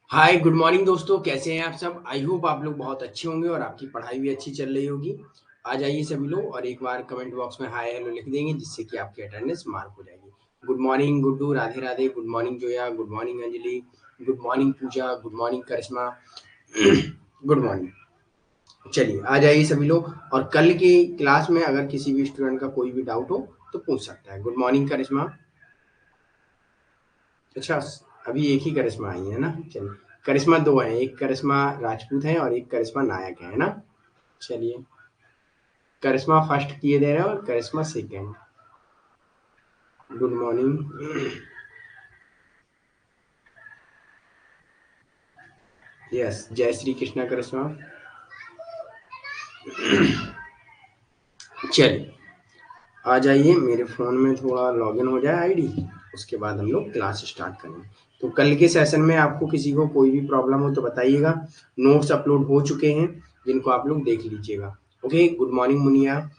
Hi good morning दोस्तों, कैसे हैं आप सब। आई होप आप लोग बहुत अच्छे होंगे और आपकी पढ़ाई भी अच्छी चल रही होगी। आ जाइए सभी लोग और एक बार कमेंट बॉक्स में हाय हेलो लिख देंगे, जिससे कि आपकी अटेंडेंस मार्क हो जाएगी। Good morning Guddu, Radhe Radhe. Good morning Zoya, good morning Anjali, good morning Pooja, good morning Karishma. Good morning. चलिए आ जाइए सभी लोग, और कल की क्लास में अगर किसी भी स्टूडेंट का कोई भी डाउट हो तो पूछ सकता है। गुड मॉर्निंग करिश्मा। अच्छा, अभी एक ही करिश्मा आई है ना। चलिए, करिश्मा दो है, एक करिश्मा राजपूत है और एक करिश्मा नायक है ना। चलिए, करिश्मा फर्स्ट किए दे रहे हैं और करिश्मा सेकेंड। Good morning. यस, जय श्री कृष्णा करिश्मा। चलिए आ जाइए, मेरे फ़ोन में थोड़ा लॉगिन हो जाए आईडी, उसके बाद हम लोग क्लास स्टार्ट करेंगे। तो कल के सेशन में आपको किसी को कोई भी प्रॉब्लम हो तो बताइएगा। नोट्स अपलोड हो चुके हैं, जिनको आप लोग देख लीजिएगा। Okay, good morning Muniya.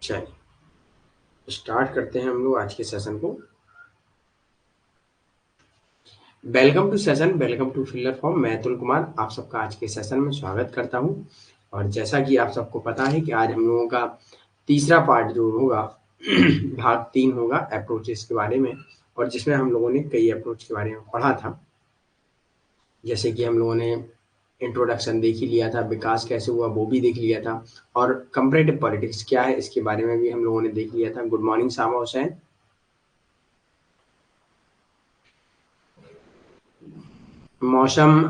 चलिए स्टार्ट करते हैं हम लोग आज के सेशन को। Welcome to session, welcome to filler form. मैं अतुल कुमार आप सबका आज के सेशन में स्वागत करता हूं। और जैसा कि आप सबको पता है कि आज हम लोगों का तीसरा पार्ट जो होगा भाग 3 होगा अप्रोचेस के बारे में, और जिसमें हम लोगों ने कई अप्रोच के बारे में पढ़ा था। जैसे कि हम लोगों ने इंट्रोडक्शन देख ही लिया था, विकास कैसे हुआ वो भी देख लिया था, और कंपैरेटिव पॉलिटिक्स क्या है इसके बारे में भी हम लोगों ने देख लिया था। गुड मॉर्निंग सामा हुसैन। मौसम,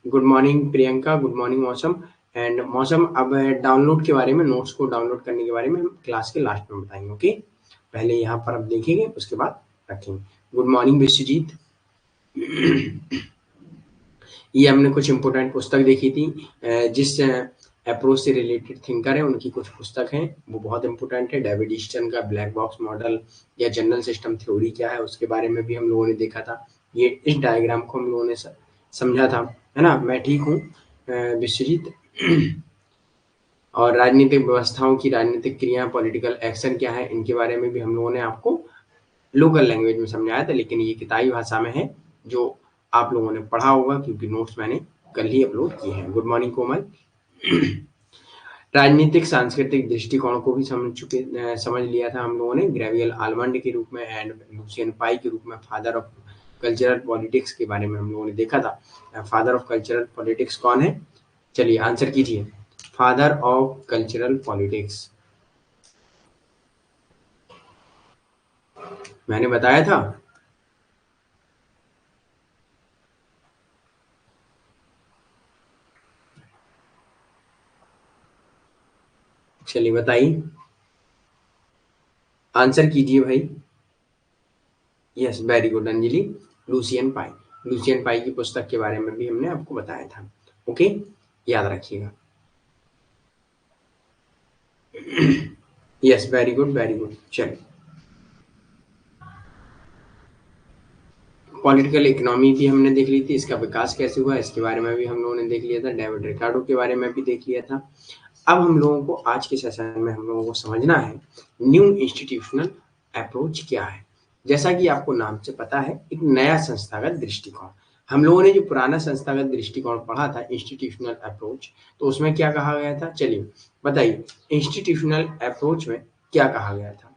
good morning Priyanka, good morning मौसम। एंड मौसम, अब डाउनलोड के बारे में, नोट्स को डाउनलोड करने के बारे में हम क्लास के लास्ट में बताएंगे। ओके, पहले यहाँ पर अब देखेंगे, उसके बाद रखेंगे। Good morning Vishwajeet. ये हमने कुछ इंपॉर्टेंट पुस्तक देखी थी, जिस अप्रोच से रिलेटेड थिंकर है उनकी कुछ पुस्तक हैं, वो बहुत इंपॉर्टेंट है। डेविड ईस्टन का ब्लैक बॉक्स मॉडल या जनरल सिस्टम थ्योरी क्या है उसके बारे में भी हम लोगों ने देखा था। ये इस डायग्राम को हम लोगों ने समझा था, है ना। मैं ठीक हूँ विश्वजीत। और राजनीतिक व्यवस्थाओं की राजनीतिक क्रिया, पॉलिटिकल एक्शन क्या है, इनके बारे में भी हम लोगों ने आपको लोकल लैंग्वेज में समझाया था, लेकिन ये किताबी भाषा में है, जो आप लोगों ने पढ़ा होगा क्योंकि नोट्स मैंने कल ही अपलोड किए हैं। गुड मॉर्निंग कोमल। राजनीतिक सांस्कृतिक दृष्टिकोण को भी समझ लिया था हम लोगों ने, ग्रेवियल आलमंड के रूप में एंड लुसियन पाई के रूप में फादर ऑफ कल्चरल पॉलिटिक्स के बारे में हम लोगों ने देखा था। फादर ऑफ कल्चरल पॉलिटिक्स कौन है? चलिए आंसर कीजिए। फादर ऑफ कल्चरल पॉलिटिक्स मैंने बताया था। चलिए बताइए, आंसर कीजिए भाई। Yes, very good Anjali, Lucian Pye. Lucian Pye की पुस्तक के बारे में भी हमने आपको बताया था। ओके, याद रखिएगा। Yes, very good very good. चलिए, पॉलिटिकल इकोनॉमी भी हमने देख ली थी, इसका विकास कैसे हुआ इसके बारे में भी हम लोगों ने देख लिया था। डेविड रिकार्डो के बारे में भी देख लिया था। अब हम लोगों को आज के सेशन में हम लोगों को समझना है न्यू इंस्टीट्यूशनल अप्रोच क्या है। जैसा कि आपको नाम से पता है, एक नया संस्थागत दृष्टिकोण। हम लोगों ने जो पुराना संस्थागत दृष्टिकोण पढ़ा था इंस्टीट्यूशनल अप्रोच, तो उसमें क्या कहा गया था? चलिए बताइए, इंस्टीट्यूशनल अप्रोच में क्या कहा गया था?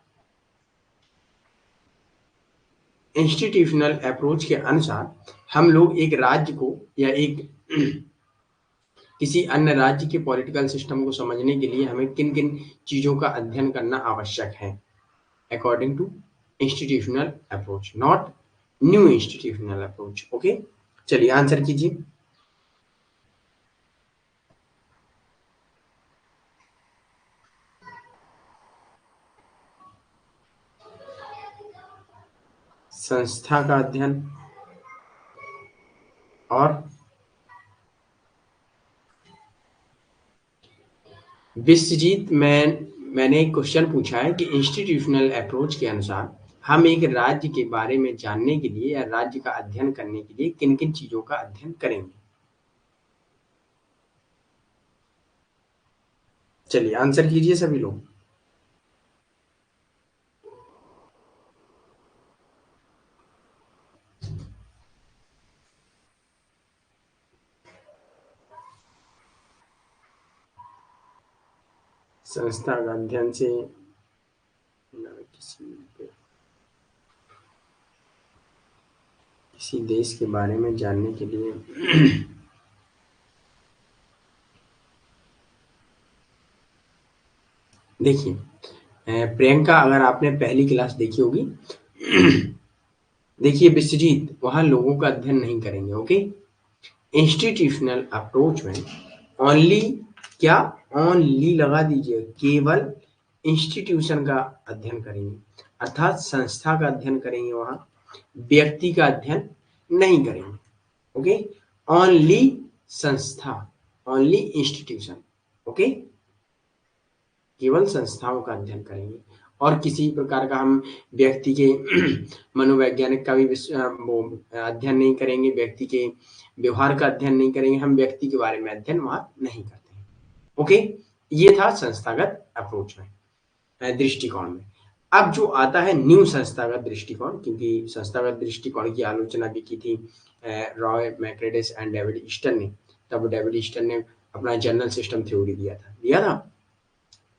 इंस्टीट्यूशनल अप्रोच के अनुसार हम लोग एक राज्य को या एक किसी अन्य राज्य के पॉलिटिकल सिस्टम को समझने के लिए हमें किन किन चीजों का अध्ययन करना आवश्यक है, according to institutional approach, not new institutional approach. Okay, चलिए आंसर कीजिए। संस्था का अध्ययन, और विश्वजीत, मैंने एक क्वेश्चन पूछा है कि इंस्टीट्यूशनल अप्रोच के अनुसार हम एक राज्य के बारे में जानने के लिए या राज्य का अध्ययन करने के लिए किन-किन चीज़ों का अध्ययन करेंगे? चलिए आंसर कीजिए सभी लोग। संस्था का अध्ययन से न किसी देश के बारे में जानने के लिए देखिए प्रियंका, अगर आपने पहली क्लास देखी होगी देखिए विश्वजीत वहाँ लोगों का अध्ययन नहीं करेंगे, ओके? इंस्टीट्यूशनल अप्रोच में ओनली क्या ओनली लगा दीजिए, केवल इंस्टीट्यूशन का अध्ययन करेंगे, अर्थात संस्था का अध्ययन करेंगे, वहाँ व्यक्ति का अध्ययन नहीं करेंगे, ओके? ओनली संस्था, ओनली इंस्टीट्यूशन, ओके? केवल संस्थाओं का अध्ययन करेंगे और किसी प्रकार का हम व्यक्ति के मनोवैज्ञानिक का भी वो अध्ययन नहीं करेंगे, व्यक्ति के व्यवहार का अध्ययन नहीं करेंगे, हम व्यक्ति के बारे में अध्ययन वहाँ नहीं करते हैं। ओके, ये था संस्थागत अप्रोच में, दृष्टिकोण में। अब जो आता है न्यू संस्थागत दृष्टिकोण, क्योंकि संस्थागत दृष्टिकोण की आलोचना भी की थी रॉय मैक्रेडिस एंड डेविड ईस्टन ने। तब डेविड ईस्टन ने अपना जनरल सिस्टम थ्योरी दिया था।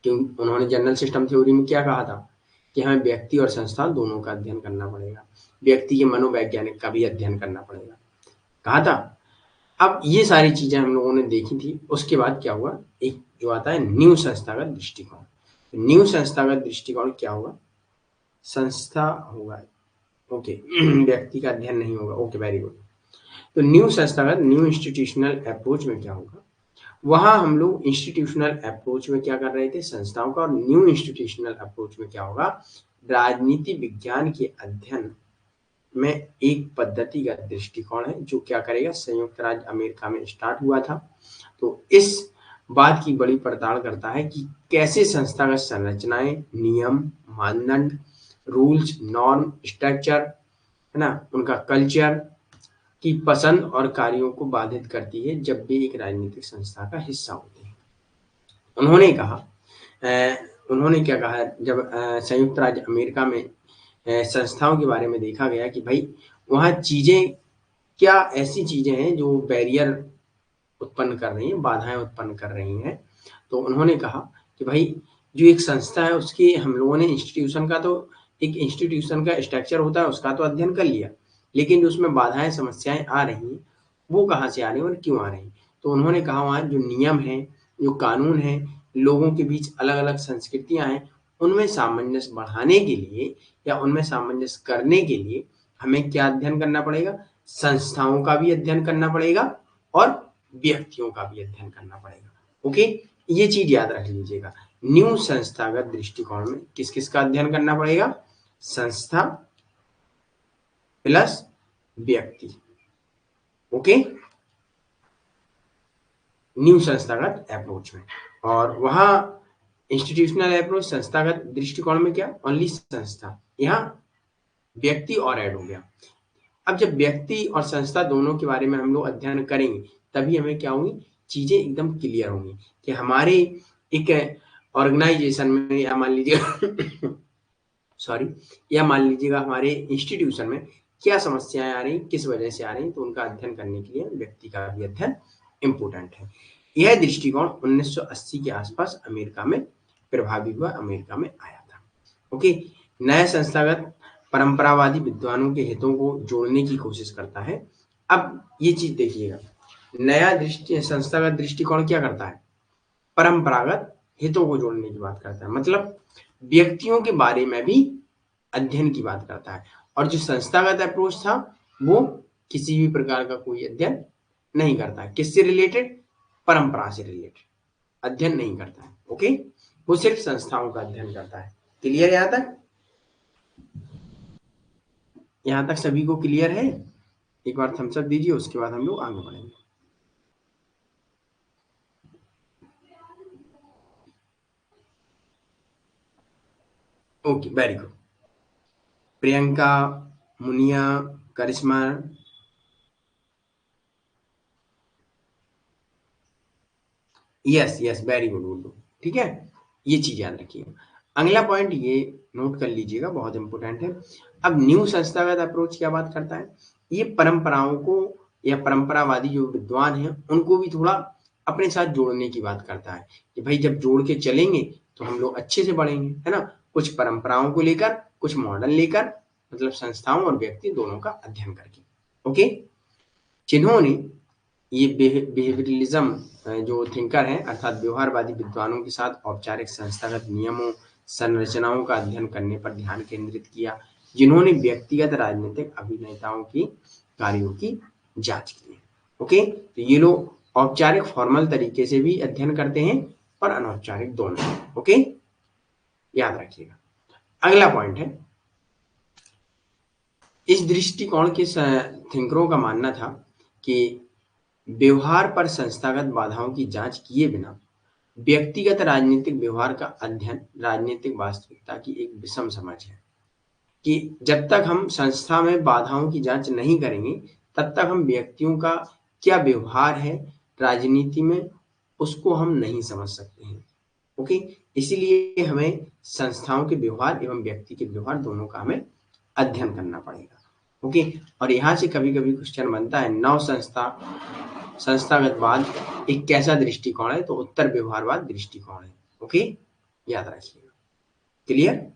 क्यों उन्होंने जनरल सिस्टम थ्योरी में क्या कहा था कि हमें व्यक्ति और संस्था दोनों का अध्ययन करना पड़ेगा, व्यक्ति के मनोवैज्ञानिक का भी अध्ययन करना पड़ेगा, कहा था। अब ये सारी चीजें हम लोगों ने देखी थी। उसके बाद क्या हुआ, एक जो आता है न्यू संस्थागत दृष्टिकोण। न्यू संस्थागत दृष्टिकोण क्या होगा, संस्था होगा, ओके व्यक्ति का अध्ययन नहीं होगा, ओके वेरी गुड। तो न्यू संस्थागत न्यू इंस्टीट्यूशनल अप्रोच में क्या होगा, वहाँ हम लोग इंस्टीट्यूशनल अप्रोच में क्या कर रहे थे, संस्थाओं का, और न्यू इंस्टीट्यूशनल अप्रोच में क्या होगा, राजनीति विज्ञान के अध्ययन में एक पद्धतिगत दृष्टिकोण है जो क्या करेगा, संयुक्त राज्य अमेरिका में स्टार्ट हुआ था। तो इस बात की बड़ी पड़ताल करता है कि कैसे संस्थागत संरचनाएं, नियम, मानदंड, रूल्स, नॉर्म, स्ट्रक्चर, है ना, उनका कल्चर की पसंद और कार्यों को बाधित करती है जब भी एक राजनीतिक संस्था का हिस्सा होते हैं। उन्होंने कहा उन्होंने क्या कहा, जब संयुक्त राज्य अमेरिका में संस्थाओं के बारे में देखा गया कि भाई वहाँ चीजें क्या ऐसी चीजें हैं जो बैरियर उत्पन्न कर रही हैं, बाधाएं उत्पन्न कर रही हैं। तो उन्होंने कहा कि भाई जो एक संस्था है उसके हम लोगों ने इंस्टीट्यूशन का, तो एक इंस्टीट्यूशन का स्ट्रक्चर होता है उसका तो अध्ययन कर लिया, लेकिन जो उसमें बाधाएं समस्याएं आ रही हैं वो कहाँ से आ रही हैं और क्यों आ रही हैं। तो उन्होंने कहा वहाँ जो नियम है, जो कानून है, लोगों के बीच अलग अलग संस्कृतियां हैं, उनमें सामंजस्य बढ़ाने के लिए या उनमें सामंजस्य करने के लिए हमें क्या अध्ययन करना पड़ेगा, संस्थाओं का भी अध्ययन करना पड़ेगा और व्यक्तियों का भी अध्ययन करना पड़ेगा, ओके? ये चीज याद रख लीजिएगा, न्यू संस्थागत दृष्टिकोण में किस किस का अध्ययन करना पड़ेगा, संस्था प्लस व्यक्ति, ओके, न्यू संस्थागत अप्रोच में। और वहां इंस्टीट्यूशनल अप्रोच संस्थागत दृष्टिकोण में क्या, ओनली संस्था, यहाँ व्यक्ति और ऐड हो गया। अब जब व्यक्ति और संस्था दोनों के बारे में हम लोग अध्ययन करेंगे तभी हमें क्या होंगी, चीजें एकदम क्लियर होंगी कि हमारे एक ऑर्गेनाइजेशन में या मान लीजिए सॉरी, या मान लीजिएगा हमारे इंस्टीट्यूशन में क्या समस्याएं आ रही, किस वजह से आ रही, तो उनका अध्ययन करने के लिए व्यक्ति का भी अध्ययन इम्पोर्टेंट है। यह दृष्टिकोण 1980 के आसपास अमेरिका में प्रभावी हुआ, अमेरिका में आया था, ओके। नया संस्थागत परंपरावादी विद्वानों के हितों को जोड़ने की कोशिश करता है। अब ये चीज देखिएगा, नया संस्थागत दृष्टिकोण क्या करता है, परंपरागत हितों को जोड़ने की बात करता है, मतलब व्यक्तियों के बारे में भी अध्ययन की बात करता है। और जो संस्थागत अप्रोच था वो किसी भी प्रकार का कोई अध्ययन नहीं करता है, किससे रिलेटेड, परंपरा से रिलेटेड अध्ययन नहीं करता है, ओके। वो सिर्फ संस्थाओं का अध्ययन करता है। क्लियर यहाँ तक, यहाँ तक सभी को क्लियर है? एक बार थम्स अप दीजिए, उसके बाद हम लोग आगे बढ़ेंगे। Okay very good. Priyanka, Muniya, Karishma, yes yes, very good good, ठीक है, ये चीज याद रखिएगा। अगला पॉइंट ये नोट कर लीजिएगा, बहुत इंपॉर्टेंट है। अब न्यू संस्थागत अप्रोच क्या बात करता है, ये परंपराओं को या परंपरावादी जो विद्वान हैं उनको भी थोड़ा अपने साथ जोड़ने की बात करता है कि भाई जब जोड़ के चलेंगे तो हम लोग अच्छे से बढ़ेंगे, है ना। कुछ परंपराओं को लेकर, कुछ मॉडल लेकर, मतलब संस्थाओं और व्यक्ति दोनों का अध्ययन करके। ओके, जिन्होंने ये बिहेवियरलिज्म जो थिंकर हैं अर्थात व्यवहारवादी विद्वानों के साथ औपचारिक संस्थागत नियमों, संरचनाओं का अध्ययन करने पर ध्यान केंद्रित किया, जिन्होंने व्यक्तिगत राजनीतिक अभिनेताओं की कार्यों की जांच की है। ओके, तो ये लोग औपचारिक फॉर्मल तरीके से भी अध्ययन करते हैं और अनौपचारिक दोनों। ओके, याद रखिएगा। अगला पॉइंट है, इस दृष्टिकोण के थिंकरों का मानना था कि व्यवहार पर संस्थागत बाधाओं की जांच किए बिना व्यक्तिगत राजनीतिक व्यवहार का अध्ययन राजनीतिक वास्तविकता की एक विषम समझ है कि जब तक हम संस्था में बाधाओं की जांच नहीं करेंगे तब तक हम व्यक्तियों का क्या व्यवहार है राजनीति में उसको हम नहीं समझ सकते हैं। ओके, इसीलिए हमें संस्थाओं के व्यवहार एवं व्यक्ति के व्यवहार दोनों का हमें अध्ययन करना पड़ेगा। ओके, और यहाँ से कभी कभी क्वेश्चन बनता है नव संस्थागतवाद एक कैसा दृष्टिकोण है, तो उत्तर व्यवहारवाद दृष्टिकोण है। ओके, याद रखिएगा। क्लियर।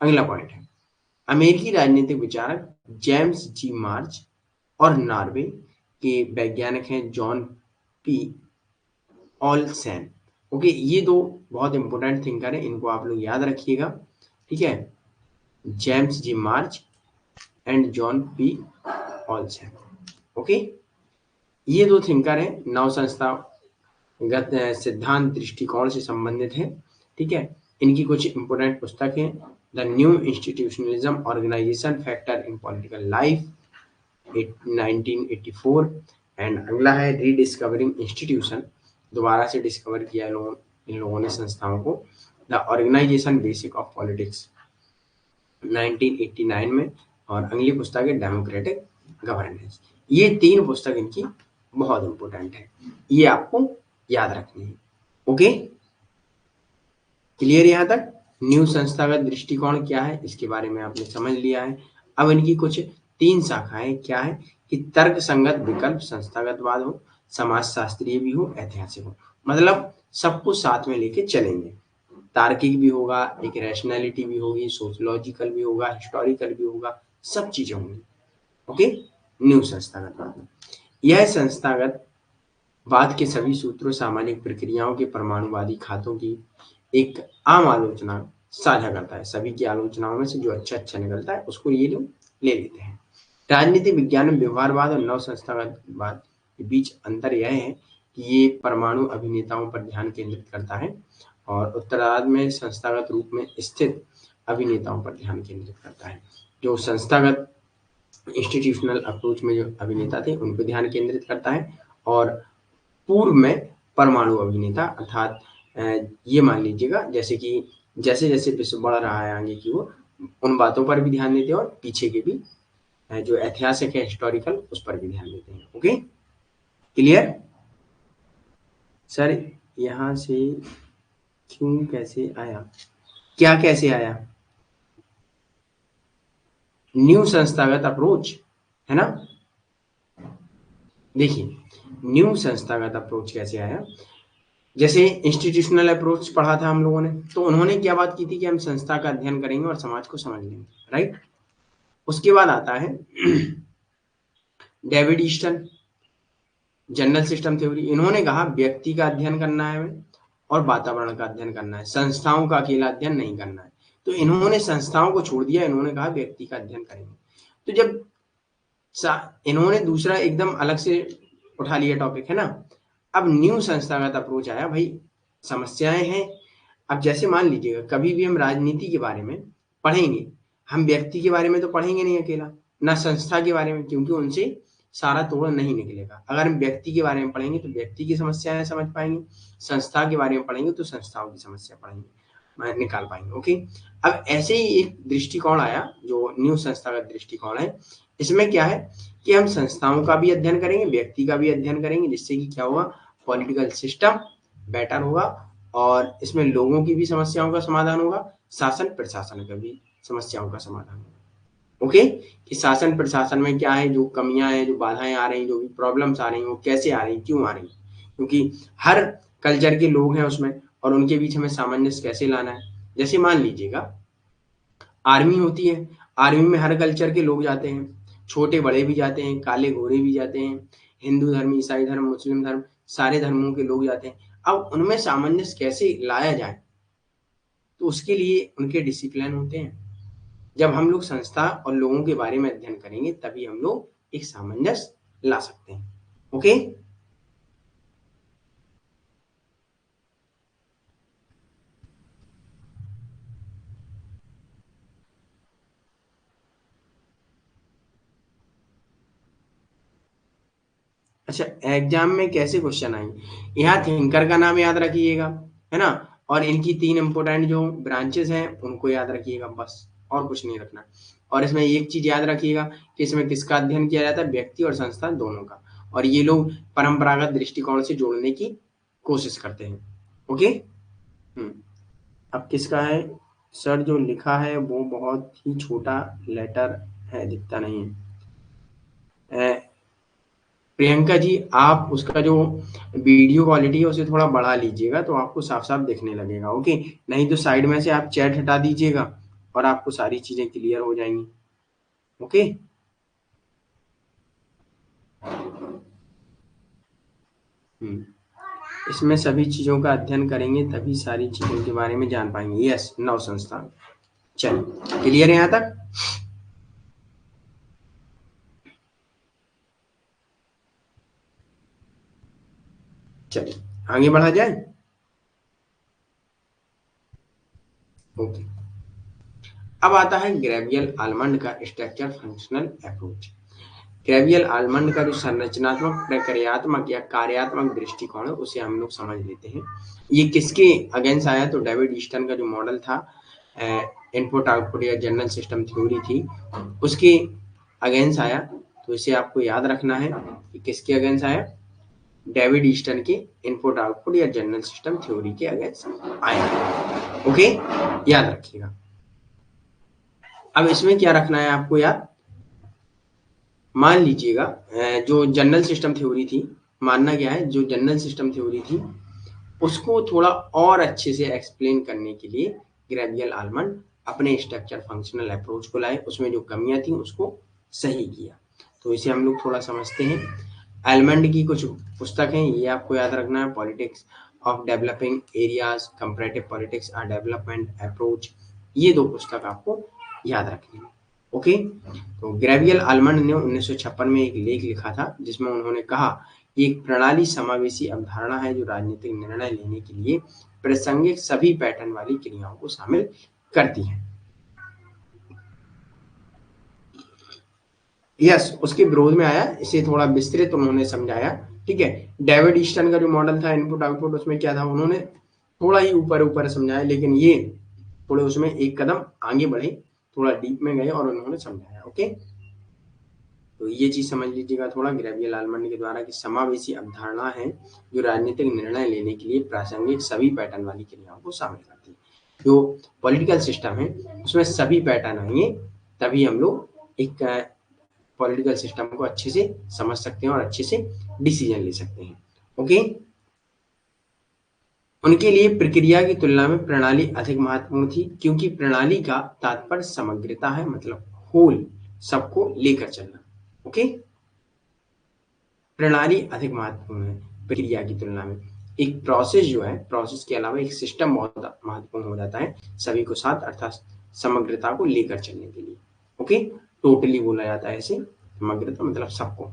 अगला पॉइंट है, अमेरिकी राजनीतिक विचारक जेम्स जी मार्च और नॉर्वे के वैज्ञानिक हैं जॉन पी ऑलसेन। ओके, ये दो बहुत इंपॉर्टेंट थिंकर है, इनको आप लोग याद रखिएगा, ठीक है। James G March and John P Olsen. Okay, ये दो थिंकर हैं, नव संस्थागत सिद्धांत दृष्टिकोण से संबंधित है, ठीक है। इनकी कुछ इंपोर्टेंट पुस्तक हैं, the new institutionalism organization factor in political life 1984, and अगला है रीडिस्कवरिंग इंस्टीट्यूशन, दोबारा से डिस्कवर किया इन लोगों ने संस्थाओं को, the organization basic of politics 1989 में, और अगली पुस्तक है डेमोक्रेटिक गवर्नेंस। ये तीन पुस्तक इनकी बहुत इंपॉर्टेंट है, ये आपको याद रखनी है। ओके, क्लियर यहाँ तक। न्यू संस्थागत दृष्टिकोण क्या है इसके बारे में आपने समझ लिया है। अब इनकी कुछ तीन शाखाएं क्या है कि तर्क संगत विकल्प संस्थागतवाद हो, समाजशास्त्रीय भी हो, ऐतिहासिक हो, मतलब सब कुछ साथ में लेके चलेंगे। तार्किक भी होगा, एक रैशनैलिटी भी होगी, सोशियोलॉजिकल भी होगा, हिस्टोरिकल भी होगा, सब चीजें होंगी। ओके, न्यू संस्थागतवाद, यह संस्थागत वाद के सभी सूत्रों, सामाजिक प्रक्रियाओं के परमाणुवादी खातों की एक आम आलोचना साझा करता है। सभी की आलोचनाओं में से जो अच्छा निकलता है उसको ये लोग ले लेते हैं। राजनीतिक विज्ञान में व्यवहारवाद और नव संस्थागतवाद के बीच अंतर यह है कि ये परमाणु अभिनेताओं पर ध्यान केंद्रित करता है और उत्तरार्ध में संस्थागत रूप में स्थित अभिनेताओं पर ध्यान केंद्रित करता है। जो संस्थागत इंस्टीट्यूशनल अप्रोच में जो अभिनेता थे उन पर ध्यान केंद्रित करता है, और पूर्व में परमाणु अभिनेता अर्थात ये मान लीजिएगा जैसे कि जैसे जैसे विश्व बढ़ रहा है आगे की वो उन बातों पर भी ध्यान देते हैं और पीछे के भी जो ऐतिहासिक है हिस्टोरिकल उस पर भी ध्यान देते हैं। Okay, clear. सर यहाँ से क्यों कैसे आया, क्या कैसे आया, न्यू संस्थागत अप्रोच है ना। देखिए न्यू संस्थागत अप्रोच कैसे आया, जैसे इंस्टीट्यूशनल अप्रोच पढ़ा था हम लोगों ने, तो उन्होंने क्या बात की थी कि हम संस्था का अध्ययन करेंगे और समाज को समझ लेंगे, राइट। उसके बाद आता है David Easton, general system theory. इन्होंने कहा व्यक्ति का अध्ययन करना है हमें और वातावरण का अध्ययन करना है, संस्थाओं का अकेला अध्ययन नहीं करना है। तो इन्होंने संस्थाओं को छोड़ दिया, इन्होंने कहा व्यक्ति का अध्ययन करेंगे। तो जब इन्होंने दूसरा एकदम अलग से उठा लिया टॉपिक, है ना। अब न्यू संस्थागत अप्रोच आया, भाई समस्याएं हैं। अब जैसे मान लीजिएगा कभी भी हम राजनीति के बारे में पढ़ेंगे, हम व्यक्ति के बारे में तो पढ़ेंगे नहीं अकेला, ना संस्था के बारे में, क्योंकि उनसे सारा तोड़ नहीं निकलेगा। अगर हम व्यक्ति के बारे में पढ़ेंगे तो व्यक्ति की समस्याएं समझ पाएंगे, संस्था के बारे में पढ़ेंगे तो संस्थाओं की समस्या पढ़ेंगे। निकाल पाएंगे। ओके, अब ऐसे ही एक दृष्टिकोण आया जो न्यू संस्थागत दृष्टिकोण है। इसमें क्या है कि हम संस्थाओं का भी अध्ययन करेंगे, व्यक्ति का भी अध्ययन करेंगे, जिससे कि क्या होगा, पॉलिटिकल सिस्टम बेटर होगा और इसमें लोगों की भी समस्याओं का समाधान होगा, शासन प्रशासन का भी समस्याओं का समाधान होगा। ओके, कि शासन प्रशासन में क्या है, जो कमियां हैं, जो बाधाएं आ रही, जो भी प्रॉब्लम्स आ रही, वो कैसे आ रही, क्यों आ रही, क्योंकि हर कल्चर के लोग हैं उसमें और उनके बीच हमें सामंजस्य कैसे लाना है। जैसे मान लीजिएगा आर्मी होती है, आर्मी में हर कल्चर के लोग जाते हैं, छोटे बड़े भी जाते हैं, काले गोरे भी जाते हैं, हिंदू धर्म, ईसाई धर्म, मुस्लिम धर्म, सारे धर्मों के लोग जाते हैं। अब उनमें सामंजस्य कैसे लाया जाए, तो उसके लिए उनके डिसिप्लिन होते हैं। जब हम लोग संस्था और लोगों के बारे में अध्ययन करेंगे तभी हम लोग एक सामंजस्य ला सकते हैं। ओके, अच्छा, एग्जाम में कैसे क्वेश्चन आएंगे, यहाँ थिंकर का नाम याद रखिएगा, है ना, और इनकी 3 इंपोर्टेंट जो ब्रांचेस हैं उनको याद रखिएगा, बस और कुछ नहीं रखना। और इसमें एक चीज याद रखिएगा कि इसमें किसका अध्ययन किया जाता है, व्यक्ति और संस्था दोनों का, और ये लोग परंपरागत दृष्टिकोण से जोड़ने की कोशिश करते हैं। ओके, हम्म, अब किसका है सर, जो लिखा है वो बहुत ही छोटा लेटर है, दिखता नहीं है। प्रियंका जी, आप उसका जो वीडियो क्वालिटी है उसे थोड़ा बढ़ा लीजिएगा तो आपको साफ साफ दिखने लगेगा। ओके, नहीं तो साइड में से आप चैट हटा दीजिएगा और आपको सारी चीजें क्लियर हो जाएंगी। ओके, हम्म, इसमें सभी चीजों का अध्ययन करेंगे तभी सारी चीजों के बारे में जान पाएंगे। यस, नव संस्थान, चलिए क्लियर है यहाँ तक। चलिए आगे बढ़ा जाए। ओके, अब आता है ग्रेवियल आलमंड का structure functional approach. Gabriel almond का जो संरचनात्मक, प्रक्रियात्मक या कार्यात्मक दृष्टिकोण है उसे हम लोग समझ लेते हैं। ये किसके अगेंस्ट आया, तो डेविड ईस्टन का जो मॉडल था, इनपुट आउटपुट या जनरल सिस्टम थ्योरी थी, उसके अगेंस्ट आया। तो इसे आपको याद रखना है कि किसके अगेंस्ट आया, डेविड ईस्टन के इनपुट आउटपुट या जनरल सिस्टम थ्योरी के अगेंस्ट आया। ओके, याद रखिएगा। अब इसमें क्या रखना है आपको याद, मान लीजिएगा जो जनरल सिस्टम थ्योरी थी, मानना क्या है, जो जनरल सिस्टम थ्योरी थी उसको थोड़ा और अच्छे से एक्सप्लेन करने के लिए ग्रेवियल आलमंड अपने स्ट्रक्चर फंक्शनल अप्रोच को लाए, उसमें जो कमियां थी उसको सही किया। तो इसे हम लोग थोड़ा समझते हैं। आलमंड की कुछ पुस्तक हैं, ये आपको याद रखना है, politics of developing areas, comparative politics और डेवलपमेंट अप्रोच, ये 2 पुस्तक आपको याद रखनी है। ओके, तो ग्रेवियल आलमंड ने 1956 में एक लेख लिखा था जिसमें उन्होंने कहा कि एक प्रणाली समावेशी अवधारणा है जो राजनीतिक निर्णय लेने के लिए प्रासंगिक सभी पैटर्न वाली क्रियाओं को शामिल करती है। यस, उसके विरोध में आया, इसे थोड़ा विस्तृत उन्होंने समझाया। ठीक है, डेविड ईस्टन का जो मॉडल था इनपुट आउटपुट, उसमें क्या था, उन्होंने थोड़ा ही ऊपर ऊपर समझाया, लेकिन ये थोड़े उसमें एक कदम आगे बढ़े, थोड़ा डीप में गए और उन्होंने समझाया। ओके, तो ये चीज समझ लीजिएगा थोड़ा, ग्रेवियल आलमंड के द्वारा कि समावेशी अवधारणा है जो राजनीतिक निर्णय लेने के लिए प्रासंगिक सभी पैटर्न वाली क्रियाओं को शामिल करती है। जो पॉलिटिकल सिस्टम है उसमें सभी पैटर्न आएंगे तभी हम लोग एक पॉलिटिकल सिस्टम को अच्छे से समझ सकते हैं और अच्छे से डिसीजन ले सकते हैं। ओके, उनके लिए प्रक्रिया की तुलना में प्रणाली अधिक महत्वपूर्ण थी, क्योंकि प्रणाली का तात्पर्य समग्रता है, मतलब होल, सबको लेकर चलना। ओके, प्रणाली अधिक महत्वपूर्ण है प्रक्रिया की तुलना में। एक प्रोसेस जो है, प्रोसेस के अलावा एक सिस्टम बहुत महत्वपूर्ण हो जाता है सभी को साथ, अर्थात समग्रता को लेकर चलने के लिए। ओके, टोटली बोला जाता है इसे, समग्रता मतलब सबको।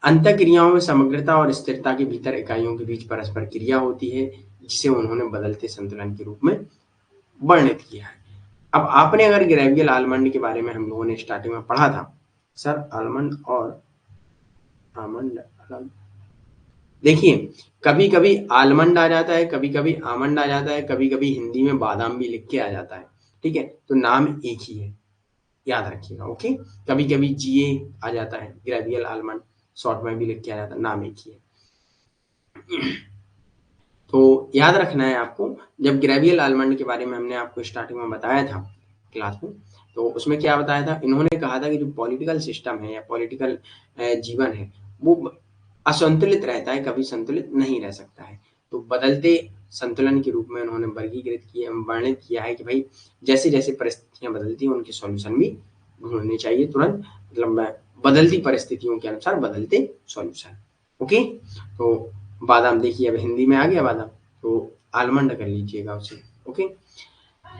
अंतः क्रियाओं में समग्रता और स्थिरता के भीतर इकाइयों के बीच परस्पर क्रिया होती है, जिसे उन्होंने बदलते संतुलन के रूप में वर्णित किया है। अब आपने अगर ग्रेवियल आलमंड के बारे में हम लोगों ने स्टार्टिंग में पढ़ा था, सर आलमंड और आमंड अलग, देखिए, कभी-कभी आलमंड आ जाता है, कभी-कभी आमंड आ जाता है, कभी-कभी हिंदी में बादाम भी लिख के आ जाता है, ठीक है? तो नाम एक ही है, याद रखिएगा, ओके? कभी-कभी जीए आ जाता है, ग्रेवियल आलमंड, शॉर्ट में भी लिख के आ जाता है, नाम एक ही है। तो याद रखना है आपको, जब ग्रेवियल आलमंड के बारे में हमने आपको स्टार्टिंग में बताया था क्लास में, तो उसमें क्या बताया था? इन्होंने कहा था कि जो पॉलिटिकल सिस्टम है या पॉलिटिकल जीवन है, वो असंतुलित रहता है, कभी संतुलित नहीं रह सकता है। तो बदलते संतुलन के रूप में उन्होंने वर्गीकृत किया, वर्णित किया है कि भाई जैसे-जैसे परिस्थितियाँ बदलती हैं, उनके सॉल्यूशन भी ढूँढने चाहिए तुरंत, मतलब बदलती परिस्थितियों के अनुसार बदलते सॉल्यूशन, ओके? तो बादाम देखिए, अब हिंदी में आ गया बादाम, तो आलमंड कर लीजिएगा उसे, ओके?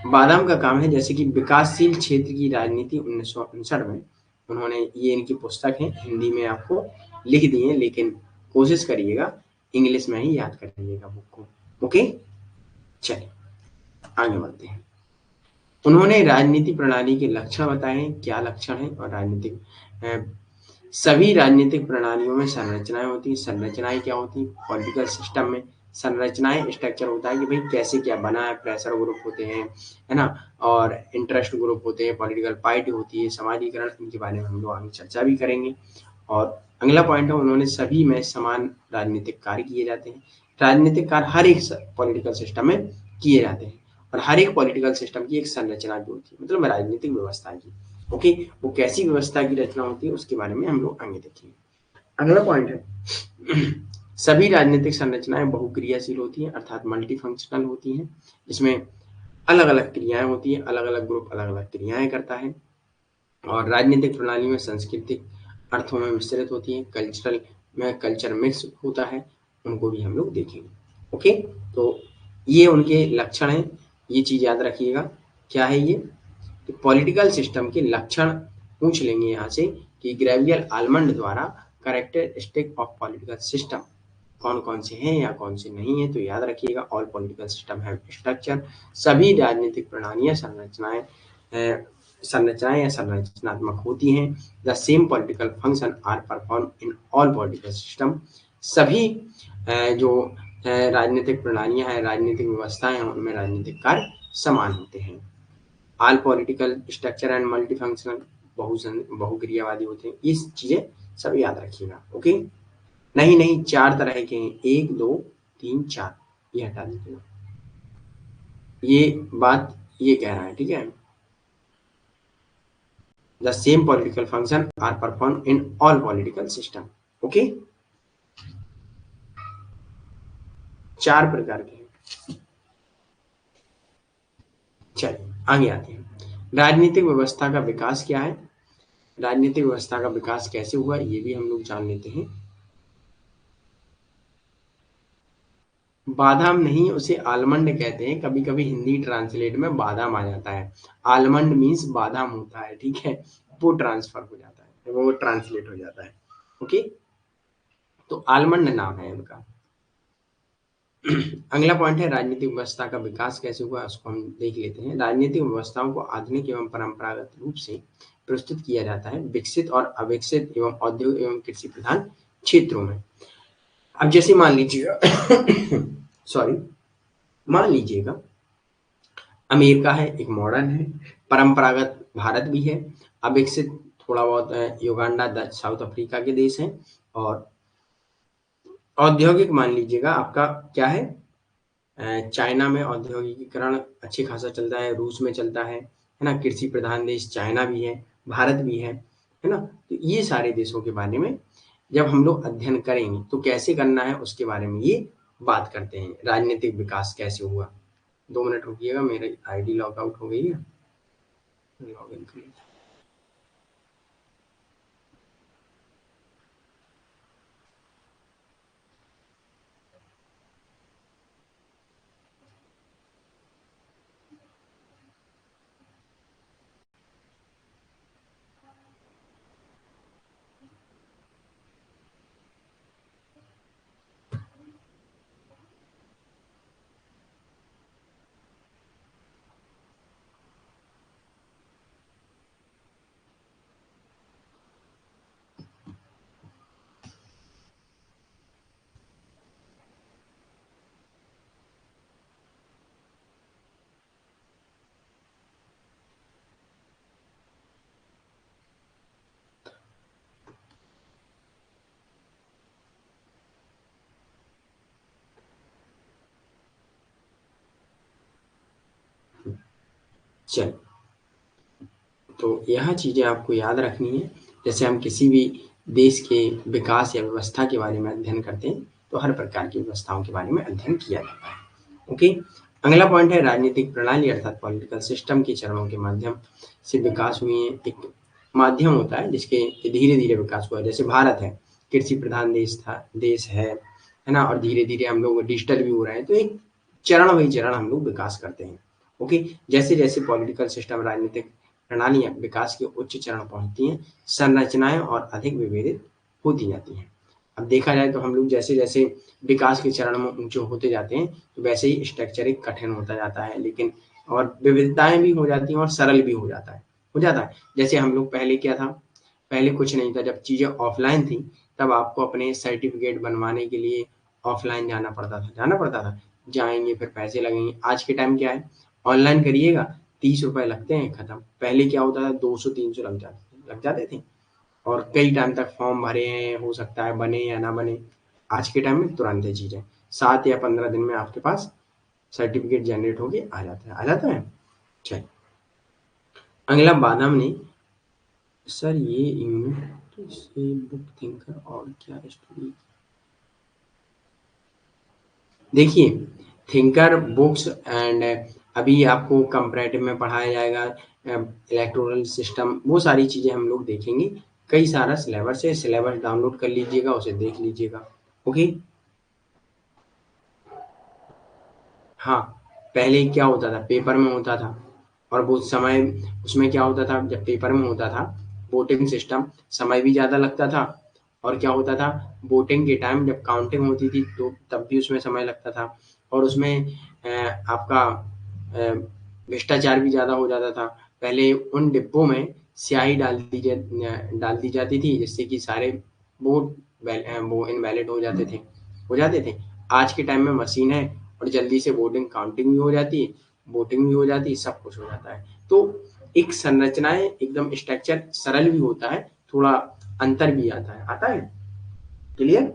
बादाम का काम है, जैसे कि विकासशील क्षेत्र की राजनीति 1959 में, उन्होंने, ये इनकी पुस्तक है, हिंदी में आपको लिख दी है, लेकिन कोशिश करिएगा इंग्लिश में ही याद करिएगा बुक को, ओके? चलिए आगे बढ़ते हैं। उन्होंने राजनीति प्रणाली के लक्षण बताए हैं, क्या लक्षण है, और राजनीतिक सभी राजनीतिक प्रणालियों में संरचनाएं होती हैं। संरचनाएं क्या होती हैं? पॉलिटिकल सिस्टम में संरचनाएं, स्ट्रक्चर होता है कि भाई कैसे क्या बना है, प्रेशर ग्रुप होते हैं, है ना, और इंटरेस्ट ग्रुप होते हैं, पॉलिटिकल पार्टी होती है, समाजीकरण, इनके बारे में हम लोग आगे चर्चा भी करेंगे। और अगला पॉइंट है, उन्होंने सभी में समान राजनीतिक कार्य किए जाते हैं। राजनीतिक कार्य हर एक पॉलिटिकल सिस्टम में किए जाते हैं, और हर एक पॉलिटिकल सिस्टम की एक संरचना भी होती है, मतलब राजनीतिक व्यवस्था की, ओके? वो कैसी व्यवस्था की रचना होती है उसके बारे में हम लोग आगे देखेंगे। अगला पॉइंट है, सभी राजनीतिक संरचनाएं बहुक्रियाशील होती हैं, अर्थात मल्टी फंक्शनल होती हैं, जिसमें अलग अलग क्रियाएं होती हैं, अलग अलग ग्रुप अलग अलग क्रियाएं करता है। और राजनीतिक प्रणाली में सांस्कृतिक अर्थों में मिश्रित होती है, कल्चरल में कल्चर मिक्स होता है, उनको भी हम लोग देखेंगे, ओके? तो ये उनके लक्षण हैं, ये चीज याद रखिएगा। क्या है ये? कि पॉलिटिकल सिस्टम के लक्षण पूछ लेंगे यहाँ से, कि ग्रेवियल आलमंड द्वारा कैरेक्टरिस्टिक ऑफ पॉलिटिकल सिस्टम कौन कौन से हैं या कौन से नहीं है, तो याद रखिएगा, all political system have structure, सभी राजनीतिक प्रणालियां संरचनाएं या संरचनात्मक होती हैं। The same political function are perform in all political system, सभी जो राजनीतिक प्रणालियां हैं, राजनीतिक व्यवस्थाएं हैं, उनमें राजनीतिक कार्य समान होते हैं। All political structure and multifunctional, बहुक्रियावादी होते हैं, ये चीजें सब याद रखिएगा, ओके? नहीं नहीं, चार तरह के हैं, 1 2 3 4, ये हटा दीजिएगा, ये बात ये कह रहा है, ठीक है? The same political function are perform in all political system, okay? 4 प्रकार के हैं। चलिए आगे आते हैं। राजनीतिक व्यवस्था का विकास क्या है? राजनीतिक व्यवस्था का विकास कैसे हुआ, ये भी हम लोग जान लेते हैं। बादाम नहीं, उसे आलमंड कहते हैं, कभी कभी हिंदी ट्रांसलेट में बादाम आ जाता है, आलमंड मीन्स बादाम होता है, ठीक है? वो ट्रांसफर हो जाता है, वो ट्रांसलेट हो जाता है, ओके? तो आलमंड नाम है उनका। अगला पॉइंट है, राजनीतिक व्यवस्था का विकास कैसे हुआ, उसको हम देख लेते हैं। राजनीतिक व्यवस्थाओं को आधुनिक एवं परंपरागत रूप से प्रस्तुत किया जाता है विकसित और अविकसित एवं औद्योगिक एवं कृषि प्रधान क्षेत्रों में। अब जैसे मान लीजिएगा सॉरी, मान लीजिएगा अमेरिका है, एक मॉडर्न है, परंपरागत भारत भी है, अविकसित थोड़ा बहुत युगांडा, साउथ अफ्रीका के देश हैं, और औद्योगिक मान लीजिएगा आपका क्या है, चाइना में औद्योगिकीकरण अच्छी खासा चलता है, रूस में चलता है ना? कृषि प्रधान देश चाइना भी है, भारत भी है ना? तो ये सारे देशों के बारे में जब हम लोग अध्ययन करेंगे, तो कैसे करना है उसके बारे में ये बात करते हैं, राजनीतिक विकास कैसे हुआ। 2 मिनट रुकिएगा, मेरी आईडी लॉग आउट हो गई है, लॉग इन कर लेते हैं। चल, तो यह चीजें आपको याद रखनी है। जैसे हम किसी भी देश के विकास या व्यवस्था के बारे में अध्ययन करते हैं, तो हर प्रकार की व्यवस्थाओं के बारे में अध्ययन किया जाता है। ओके, अगला पॉइंट है राजनीतिक प्रणाली अर्थात पॉलिटिकल सिस्टम के चरणों के माध्यम से विकास हुई है। एक माध्यम होता है जिसके धीरे धीरे विकास हुआ है। जैसे भारत है, कृषि प्रधान देश है ना, और धीरे धीरे हम लोग डिजिटल भी हो रहे हैं। तो एक चरण वही चरण हम लोग विकास करते हैं। ओके, जैसे जैसे पॉलिटिकल सिस्टम राजनीतिक प्रणालियां विकास के उच्च चरण पहुंचती हैं, संरचनाएं और अधिक विभेदित होती जाती हैं। अब देखा जाए तो हम लोग जैसे जैसे विकास के चरण में ऊंचे होते जाते हैं, तो वैसे ही स्ट्रक्चर एक कठिन होता जाता है, लेकिन और विविधताएं भी हो जाती हैं और सरल भी हो जाता है। जैसे हम लोग पहले क्या था, पहले कुछ नहीं था। जब चीजें ऑफलाइन थी, तब आपको अपने सर्टिफिकेट बनवाने के लिए ऑफलाइन जाना पड़ता था। जाएंगे, फिर पैसे लगेंगे। आज के टाइम क्या है, ऑनलाइन करिएगा, 30 रुपए लगते हैं, खत्म। पहले क्या होता था, 200-300 लग जाते थे, और कई टाइम तक फॉर्म भरे हैं, हो सकता है बने या ना बने। आज के टाइम में तुरंत है चीजें, 7 या 15 दिन में आपके पास सर्टिफिकेट जनरेट होके आ जाता है। चलिए, अगला बादाम ने, सर ये यूनिट से बुक थिंकर और क्या स्टोरी। देखिए, थिंकर बुक्स एंड अभी आपको कंपैरेटिव में पढ़ाया जाएगा, इलेक्टोरल सिस्टम, वो सारी चीजें हम लोग देखेंगे। कई सारा सिलेबस है, सिलेबस डाउनलोड कर लीजिएगा, उसे देख लीजिएगा। ओके, हाँ, पहले क्या होता था, पेपर में होता था, और वो समय, उसमें क्या होता था, जब पेपर में होता था वोटिंग सिस्टम, समय भी ज़्यादा लगता था। और क्या होता था, वोटिंग के टाइम जब काउंटिंग होती थी, तो तब भी उसमें समय लगता था, और उसमें आपका भ्रष्टाचार भी ज़्यादा हो जाता था। पहले उन डिब्बों में स्याही डाल दी जाती थी, जिससे कि सारे वोट वो इनवैलिड हो जाते थे। आज के टाइम में मशीन है, और जल्दी से वोटिंग काउंटिंग भी हो जाती है, वोटिंग भी हो जाती है, सब कुछ हो जाता है। तो एक संरचनाएं एकदम स्ट्रक्चर सरल भी होता है, थोड़ा अंतर भी आता है। क्लियर?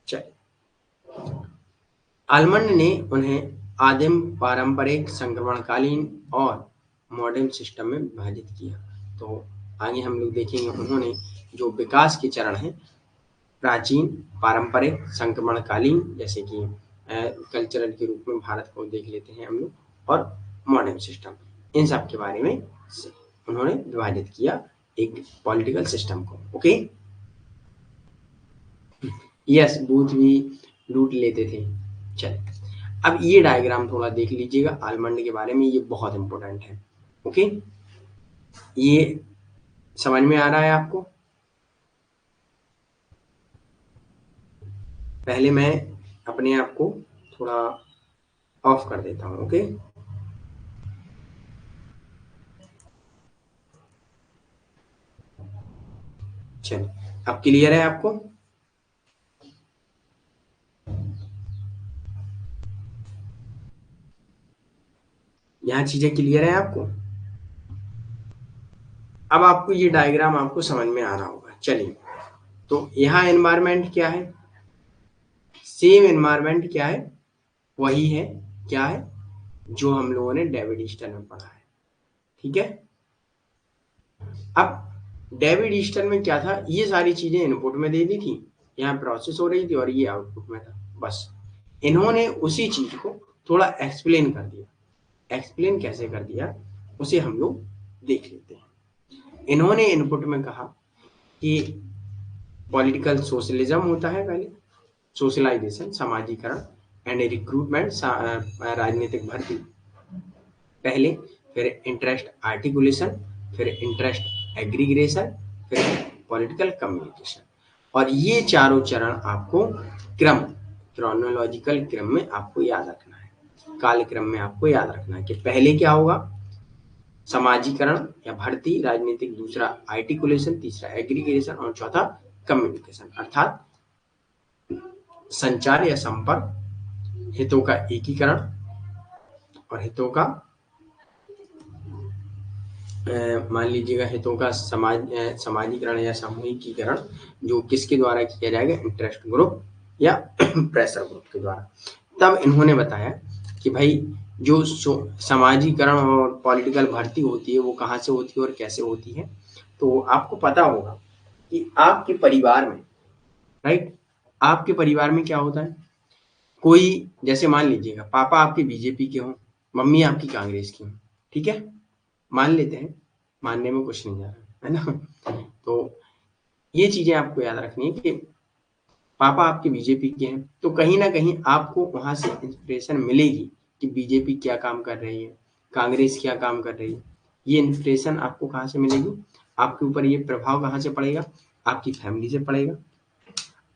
चलिए, आलमंड ने उन्हें आदिम, पारंपरिक, संक्रमणकालीन और मॉडर्न सिस्टम में विभाजित किया। तो आगे हम लोग देखेंगे उन्होंने जो विकास के चरण हैं, प्राचीन, पारंपरिक, संक्रमणकालीन, जैसे कि कल्चरल के रूप में भारत को देख लेते हैं हम लोग, और मॉडर्न सिस्टम, इन सब के बारे में उन्होंने विभाजित किया एक पॉलिटिकल सिस्टम को। ओके, यस, बूथ भी लूट लेते थे। चलिए, अब ये डायग्राम थोड़ा देख लीजिएगा आलमंड के बारे में, ये बहुत इंपॉर्टेंट है। ओके, ये समझ में आ रहा है आपको? पहले मैं अपने आप को थोड़ा ऑफ कर देता हूँ। ओके, चलिए, अब क्लियर है आपको? यहाँ चीजें क्लियर है आपको? अब आपको ये डायग्राम आपको समझ में आ रहा होगा। चलिए, तो यहाँ एनवायरमेंट क्या है, सेम एनवायरमेंट क्या है, वही है, क्या है, जो हम लोगों ने डेविड ईस्टन में पढ़ा है। ठीक है, अब डेविड ईस्टन में क्या था, ये सारी चीजें इनपुट में दे दी थी, यहाँ प्रोसेस हो रही थी, और ये आउटपुट में था। बस इन्होंने उसी चीज को थोड़ा एक्सप्लेन कर दिया। एक्सप्लेन कैसे कर दिया, उसे हम लोग देख लेते हैं। इन्होंने इनपुट में कहा कि पॉलिटिकल सोशलिज्म होता है पहले, सोशलाइजेशन, समाजीकरण एंड रिक्रूटमेंट, राजनीतिक भर्ती पहले, फिर इंटरेस्ट आर्टिकुलेशन, फिर इंटरेस्ट एग्रीगेशन, फिर पॉलिटिकल कम्युनिकेशन। और ये चारों चरण आपको क्रम, क्रोनोलॉजिकल क्रम में आपको याद रखना है, कालक्रम में आपको याद रखना है कि पहले क्या होगा, समाजीकरण या भर्ती राजनीतिक, दूसरा आर्टिकुलेशन, तीसरा एग्रीगेशन, और चौथा कम्युनिकेशन, अर्थात संचार या संपर्क, हितों का एकीकरण और हितों का मान लीजिएगा हितों का समाजीकरण या सामूहिकीकरण, जो किसके द्वारा किया जाएगा, इंटरेस्ट ग्रुप या प्रेशर ग्रुप के द्वारा। तब इन्होंने बताया कि भाई जो समाजीकरण और पॉलिटिकल भर्ती होती है वो कहाँ से होती है और कैसे होती है। तो आपको पता होगा कि आपके परिवार में, राइट, आपके परिवार में क्या होता है, कोई जैसे मान लीजिएगा पापा आपके बीजेपी के हों, मम्मी आपकी कांग्रेस की हों, ठीक है, मान लेते हैं, मानने में कुछ नहीं जा रहा है ना। तो ये चीजें आपको याद रखनी है कि पापा आपके बीजेपी के हैं, तो कहीं ना कहीं आपको वहां से इंस्पिरेशन मिलेगी कि बीजेपी क्या काम कर रही है, कांग्रेस क्या काम कर रही है। ये इंस्पिरेशन आपको कहाँ से मिलेगी, आपके ऊपर ये प्रभाव कहाँ से पड़ेगा, आपकी फैमिली से पड़ेगा।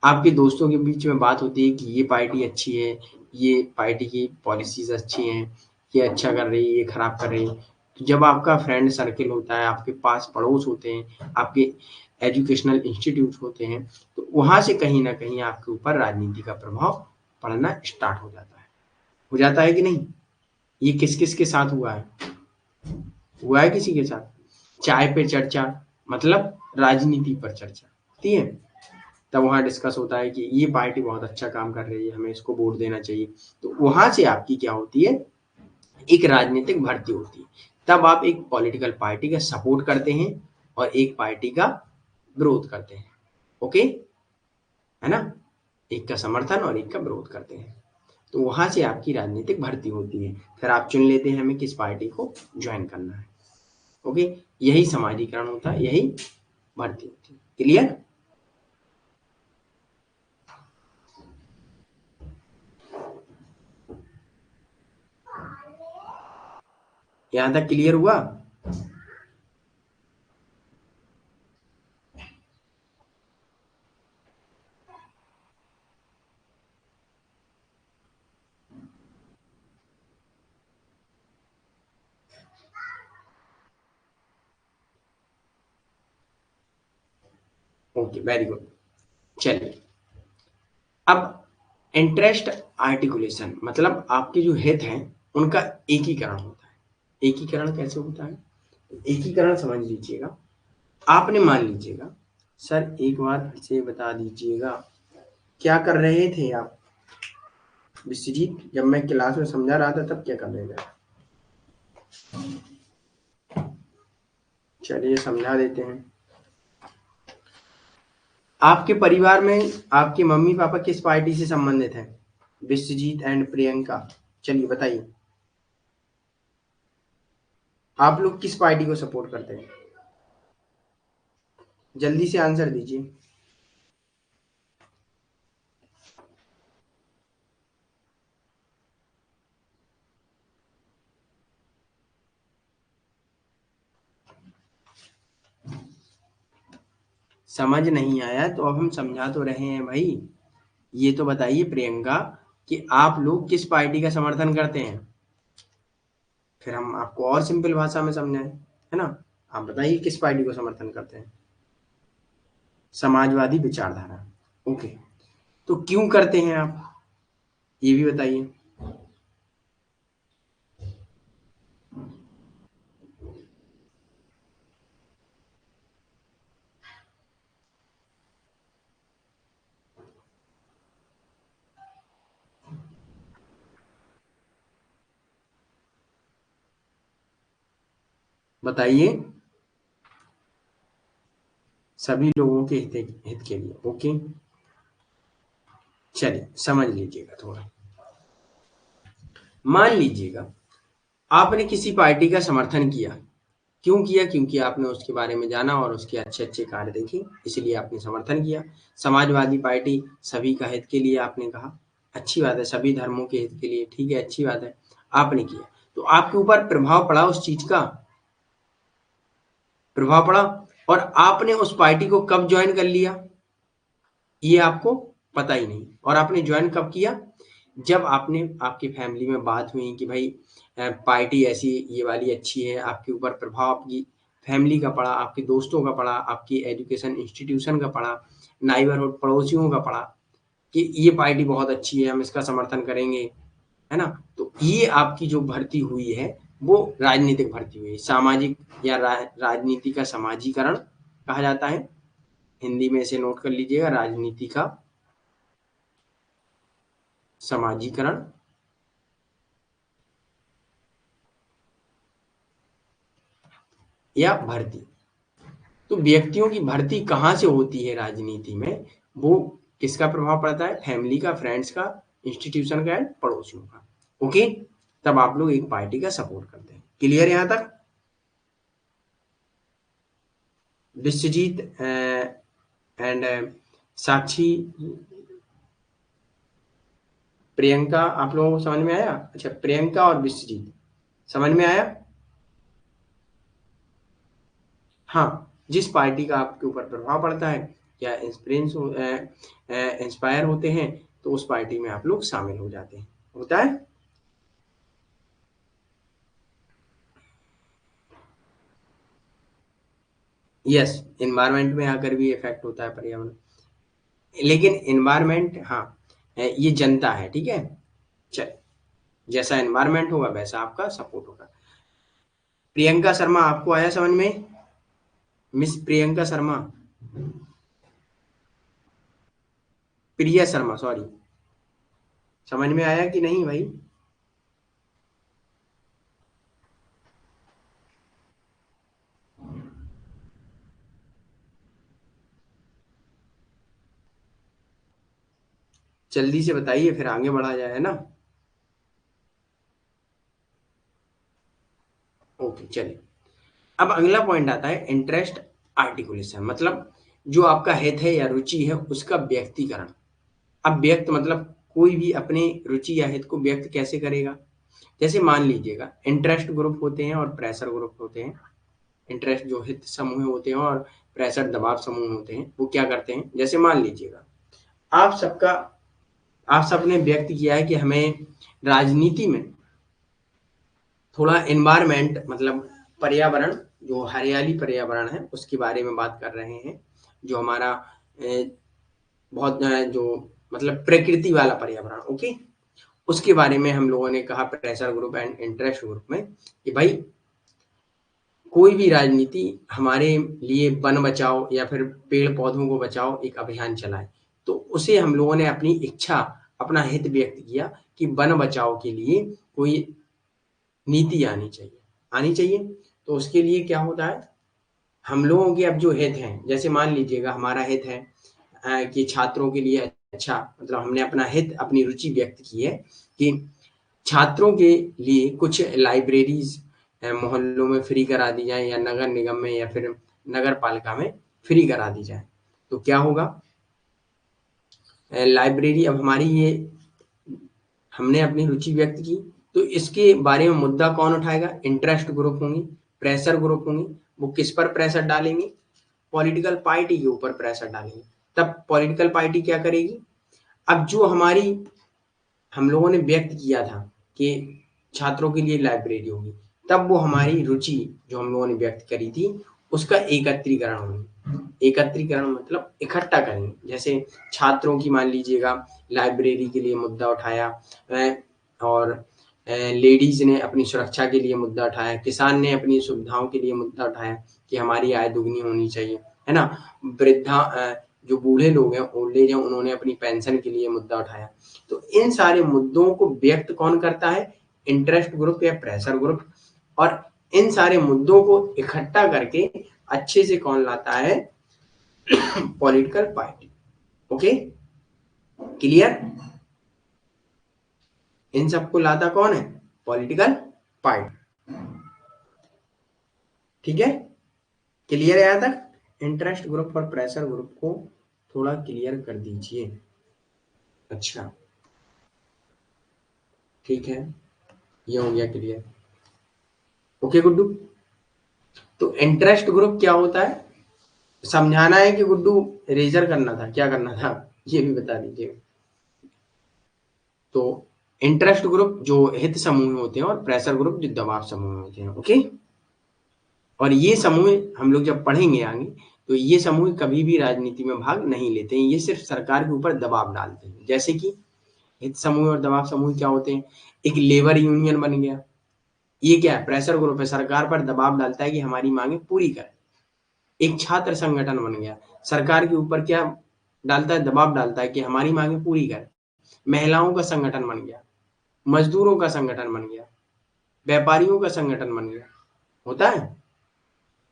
आपके दोस्तों के बीच में बात होती है कि ये पार्टी अच्छी है, ये पार्टी की पॉलिसीज अच्छी हैं, ये अच्छा कर रही है, ये खराब कर रही है। तो जब आपका फ्रेंड सर्किल होता है, आपके पास पड़ोस होते हैं, आपके एजुकेशनल इंस्टीट्यूट होते हैं, तो वहां से कहीं ना कहीं आपके ऊपर राजनीति का प्रभाव पड़ना स्टार्ट हो जाता है कि नहीं। ये किस किस के साथ हुआ है किसी के साथ, चाय पे चर्चा, मतलब राजनीति पर चर्चा होती है, तब वहाँ डिस्कस होता है कि ये पार्टी बहुत अच्छा काम कर रही है, हमें इसको वोट देना चाहिए। तो वहां से आपकी क्या होती है, एक राजनीतिक भर्ती होती है। तब आप एक पॉलिटिकल पार्टी का सपोर्ट करते हैं और एक पार्टी का विरोध करते हैं। ओके, है ना, एक का समर्थन और एक का विरोध करते हैं। तो वहां से आपकी राजनीतिक भर्ती होती है, फिर आप चुन लेते हैं हमें किस पार्टी को ज्वाइन करना है। ओके, यही समाजीकरण होता है, यही भर्ती होती है। क्लियर? यहां तक क्लियर हुआ? Okay, very good. चलिए, अब इंटरेस्ट आर्टिकुलेशन, मतलब आपके जो हित हैं उनका एकीकरण होता है। एकीकरण कैसे होता है, एकीकरण समझ लीजिएगा। आपने मान लीजिएगा, सर एक बार फिर से बता दीजिएगा, क्या कर रहे थे आप विश्वजीत, जब मैं क्लास में समझा रहा था तब क्या कर रहे थे? चलिए समझा देते हैं। आपके परिवार में आपके मम्मी पापा किस पार्टी से संबंधित हैं, विश्वजीत एंड प्रियंका? चलिए बताइए, आप लोग किस पार्टी को सपोर्ट करते हैं, जल्दी से आंसर दीजिए। समझ नहीं आया तो अब हम समझा तो रहे हैं भाई। ये तो बताइए प्रियंका कि आप लोग किस पार्टी का समर्थन करते हैं, फिर हम आपको और सिंपल भाषा में समझाएं, है ना। आप बताइए किस पार्टी को समर्थन करते हैं, समाजवादी विचारधारा। ओके, तो क्यों करते हैं आप, ये भी बताइए। बताइए, सभी लोगों के हित के लिए। ओके, चलिए समझ लीजिएगा थोड़ा। मान लीजिएगा आपने किसी पार्टी का समर्थन किया, क्यों किया, क्योंकि आपने उसके बारे में जाना और उसके अच्छे अच्छे कार्य देखे, इसलिए आपने समर्थन किया। समाजवादी पार्टी सभी का हित के लिए आपने कहा, अच्छी बात है, सभी धर्मों के हित के लिए, ठीक है, अच्छी बात है, आपने किया। तो आपके ऊपर प्रभाव पड़ा उस चीज का, प्रभाव पड़ा, और आपने उस पार्टी को कब ज्वाइन कर लिया ये आपको पता ही नहीं, और आपने ज्वाइन कब किया, जब आपने आपकी फैमिली में बात हुई कि भाई पार्टी ऐसी ये वाली अच्छी है, आपके ऊपर प्रभाव आपकी फैमिली का पड़ा, आपके दोस्तों का पड़ा, आपकी एजुकेशन इंस्टीट्यूशन का पड़ा, नाइबरहुड पड़ोसियों का पड़ा कि ये पार्टी बहुत अच्छी है, हम इसका समर्थन करेंगे, है ना। तो ये आपकी जो भर्ती हुई है वो राजनीतिक भर्ती हुई है, सामाजिक या राजनीति का समाजीकरण कहा जाता है। हिंदी में इसे नोट कर लीजिएगा, राजनीति का समाजीकरण। या भर्ती। तो व्यक्तियों की भर्ती कहाँ से होती है राजनीति में, वो किसका प्रभाव पड़ता है, फैमिली का, फ्रेंड्स का, इंस्टीट्यूशन का एंड पड़ोसियों का। ओके, तब आप लोग एक पार्टी का सपोर्ट करते हैं। क्लियर यहाँ तक? विश्वजीत एंड साक्षी, प्रियंका, आप लोगों को समझ में आया? अच्छा, प्रियंका और विश्वजीत समझ में आया? हाँ, जिस पार्टी का आपके ऊपर प्रभाव पड़ता है या इंस्पायर होते हैं, तो उस पार्टी में आप लोग शामिल हो जाते हैं। होता है? यस, एनवायरनमेंट में आकर भी इफेक्ट होता है पर्यावरण, लेकिन एनवायरनमेंट, हाँ, ये जनता है, ठीक है। चल, जैसा एनवायरनमेंट होगा वैसा आपका सपोर्ट होगा। प्रियंका शर्मा आपको आया समझ में? मिस प्रियंका शर्मा, प्रिया शर्मा सॉरी, समझ में आया कि नहीं भाई? जल्दी से बताइए, फिर आगे बढ़ा जाए, है ना। ओके, चलिए। अब अगला पॉइंट आता है इंटरेस्ट आर्टिकुलेशन, मतलब जो आपका हित है या रुचि है उसका व्यक्तीकरण। अब व्यक्त मतलब कोई भी अपने रुचि या हित को व्यक्त कैसे करेगा? जैसे मान लीजिएगा इंटरेस्ट ग्रुप होते हैं और प्रेशर ग्रुप होते हैं। इंटरेस्ट जो हित समूह होते हैं और प्रेशर दबाव समूह होते हैं, वो क्या करते हैं, जैसे मान लीजिएगा आप सबका आप सबने व्यक्त किया है कि हमें राजनीति में थोड़ा एनवायरमेंट, मतलब पर्यावरण, जो हरियाली पर्यावरण है उसके बारे में बात कर रहे हैं, जो हमारा बहुत जो मतलब प्रकृति वाला पर्यावरण। ओके, उसके बारे में हम लोगों ने कहा pressure group and interest group में कि भाई कोई भी राजनीति हमारे लिए वन बचाओ या फिर पेड़ पौधों को बचाओ एक अभियान चलाए, तो उसे हम लोगों ने अपनी इच्छा, अपना हित व्यक्त किया कि वन बचाओ के लिए कोई नीति आनी चाहिए। तो उसके लिए क्या होता है, हम लोगों के अब जो हित हैं, जैसे मान लीजिएगा हमारा हित है कि छात्रों के लिए अच्छा, मतलब हमने अपना हित, अपनी रुचि व्यक्त की है कि छात्रों के लिए कुछ लाइब्रेरीज मोहल्लों में फ्री करा दी जाए या नगर निगम में या फिर नगर पालिका में फ्री करा दी जाए। तो क्या होगा, लाइब्रेरी अब हमारी ये, हमने अपनी रुचि व्यक्त की, तो इसके बारे में मुद्दा कौन उठाएगा, इंटरेस्ट ग्रुप होंगे, प्रेशर ग्रुप होंगे। वो किस पर प्रेशर डालेंगे, पॉलिटिकल पार्टी के ऊपर प्रेशर डालेंगे। तब पॉलिटिकल पार्टी क्या करेगी, अब जो हमारी हम लोगों ने व्यक्त किया था कि छात्रों के लिए लाइब्रेरी होगी, तब वो हमारी रुचि जो हम लोगों ने व्यक्त करी थी उसका एकत्रीकरण होगी। एकत्रीकरण मतलब इकट्ठा करेंगे। जैसे छात्रों की मान लीजिएगा लाइब्रेरी के लिए मुद्दा उठाया, और लेडीज ने अपनी सुरक्षा के लिए मुद्दा उठाया, किसान ने अपनी सुविधाओं के लिए मुद्दा उठाया कि हमारी आय दुगनी होनी चाहिए, है ना। वृद्धा जो बूढ़े लोग हैं, ओल्ड एज हैं, उन्होंने अपनी पेंशन के लिए मुद्दा उठाया। तो इन सारे मुद्दों को व्यक्त कौन करता है, इंटरेस्ट ग्रुप या प्रेशर ग्रुप। और इन सारे मुद्दों को इकट्ठा करके अच्छे से कौन लाता है, पॉलिटिकल पार्टी। Okay, clear? इन सबको लाता कौन है, पॉलिटिकल पार्टी। ठीक है, क्लियर है यहाँ तक? इंटरेस्ट ग्रुप और प्रेशर ग्रुप को थोड़ा क्लियर कर दीजिए। अच्छा, ठीक है, ये हो गया क्लियर। ओके गुड्डू, तो इंटरेस्ट ग्रुप क्या होता है, समझाना है कि गुड्डू रेजर करना था, क्या करना था, ये भी बता दीजिए। तो इंटरेस्ट ग्रुप जो हित समूह होते हैं और प्रेशर ग्रुप जो दबाव समूह होते हैं। ओके, और ये समूह हम लोग जब पढ़ेंगे आगे, तो ये समूह कभी भी राजनीति में भाग नहीं लेते हैं, ये सिर्फ सरकार के ऊपर दबाव डालते हैं। जैसे कि हित समूह और दबाव समूह क्या होते हैं, एक लेबर यूनियन बन गया, ये क्या है, प्रेशर ग्रुप है, सरकार पर दबाव डालता है कि हमारी मांगे पूरी करें। एक छात्र संगठन बन गया, सरकार के ऊपर क्या डालता है, दबाव डालता है कि हमारी मांगे पूरी करें। महिलाओं का संगठन बन गया, मजदूरों का संगठन बन गया, व्यापारियों का संगठन बन गया। होता है?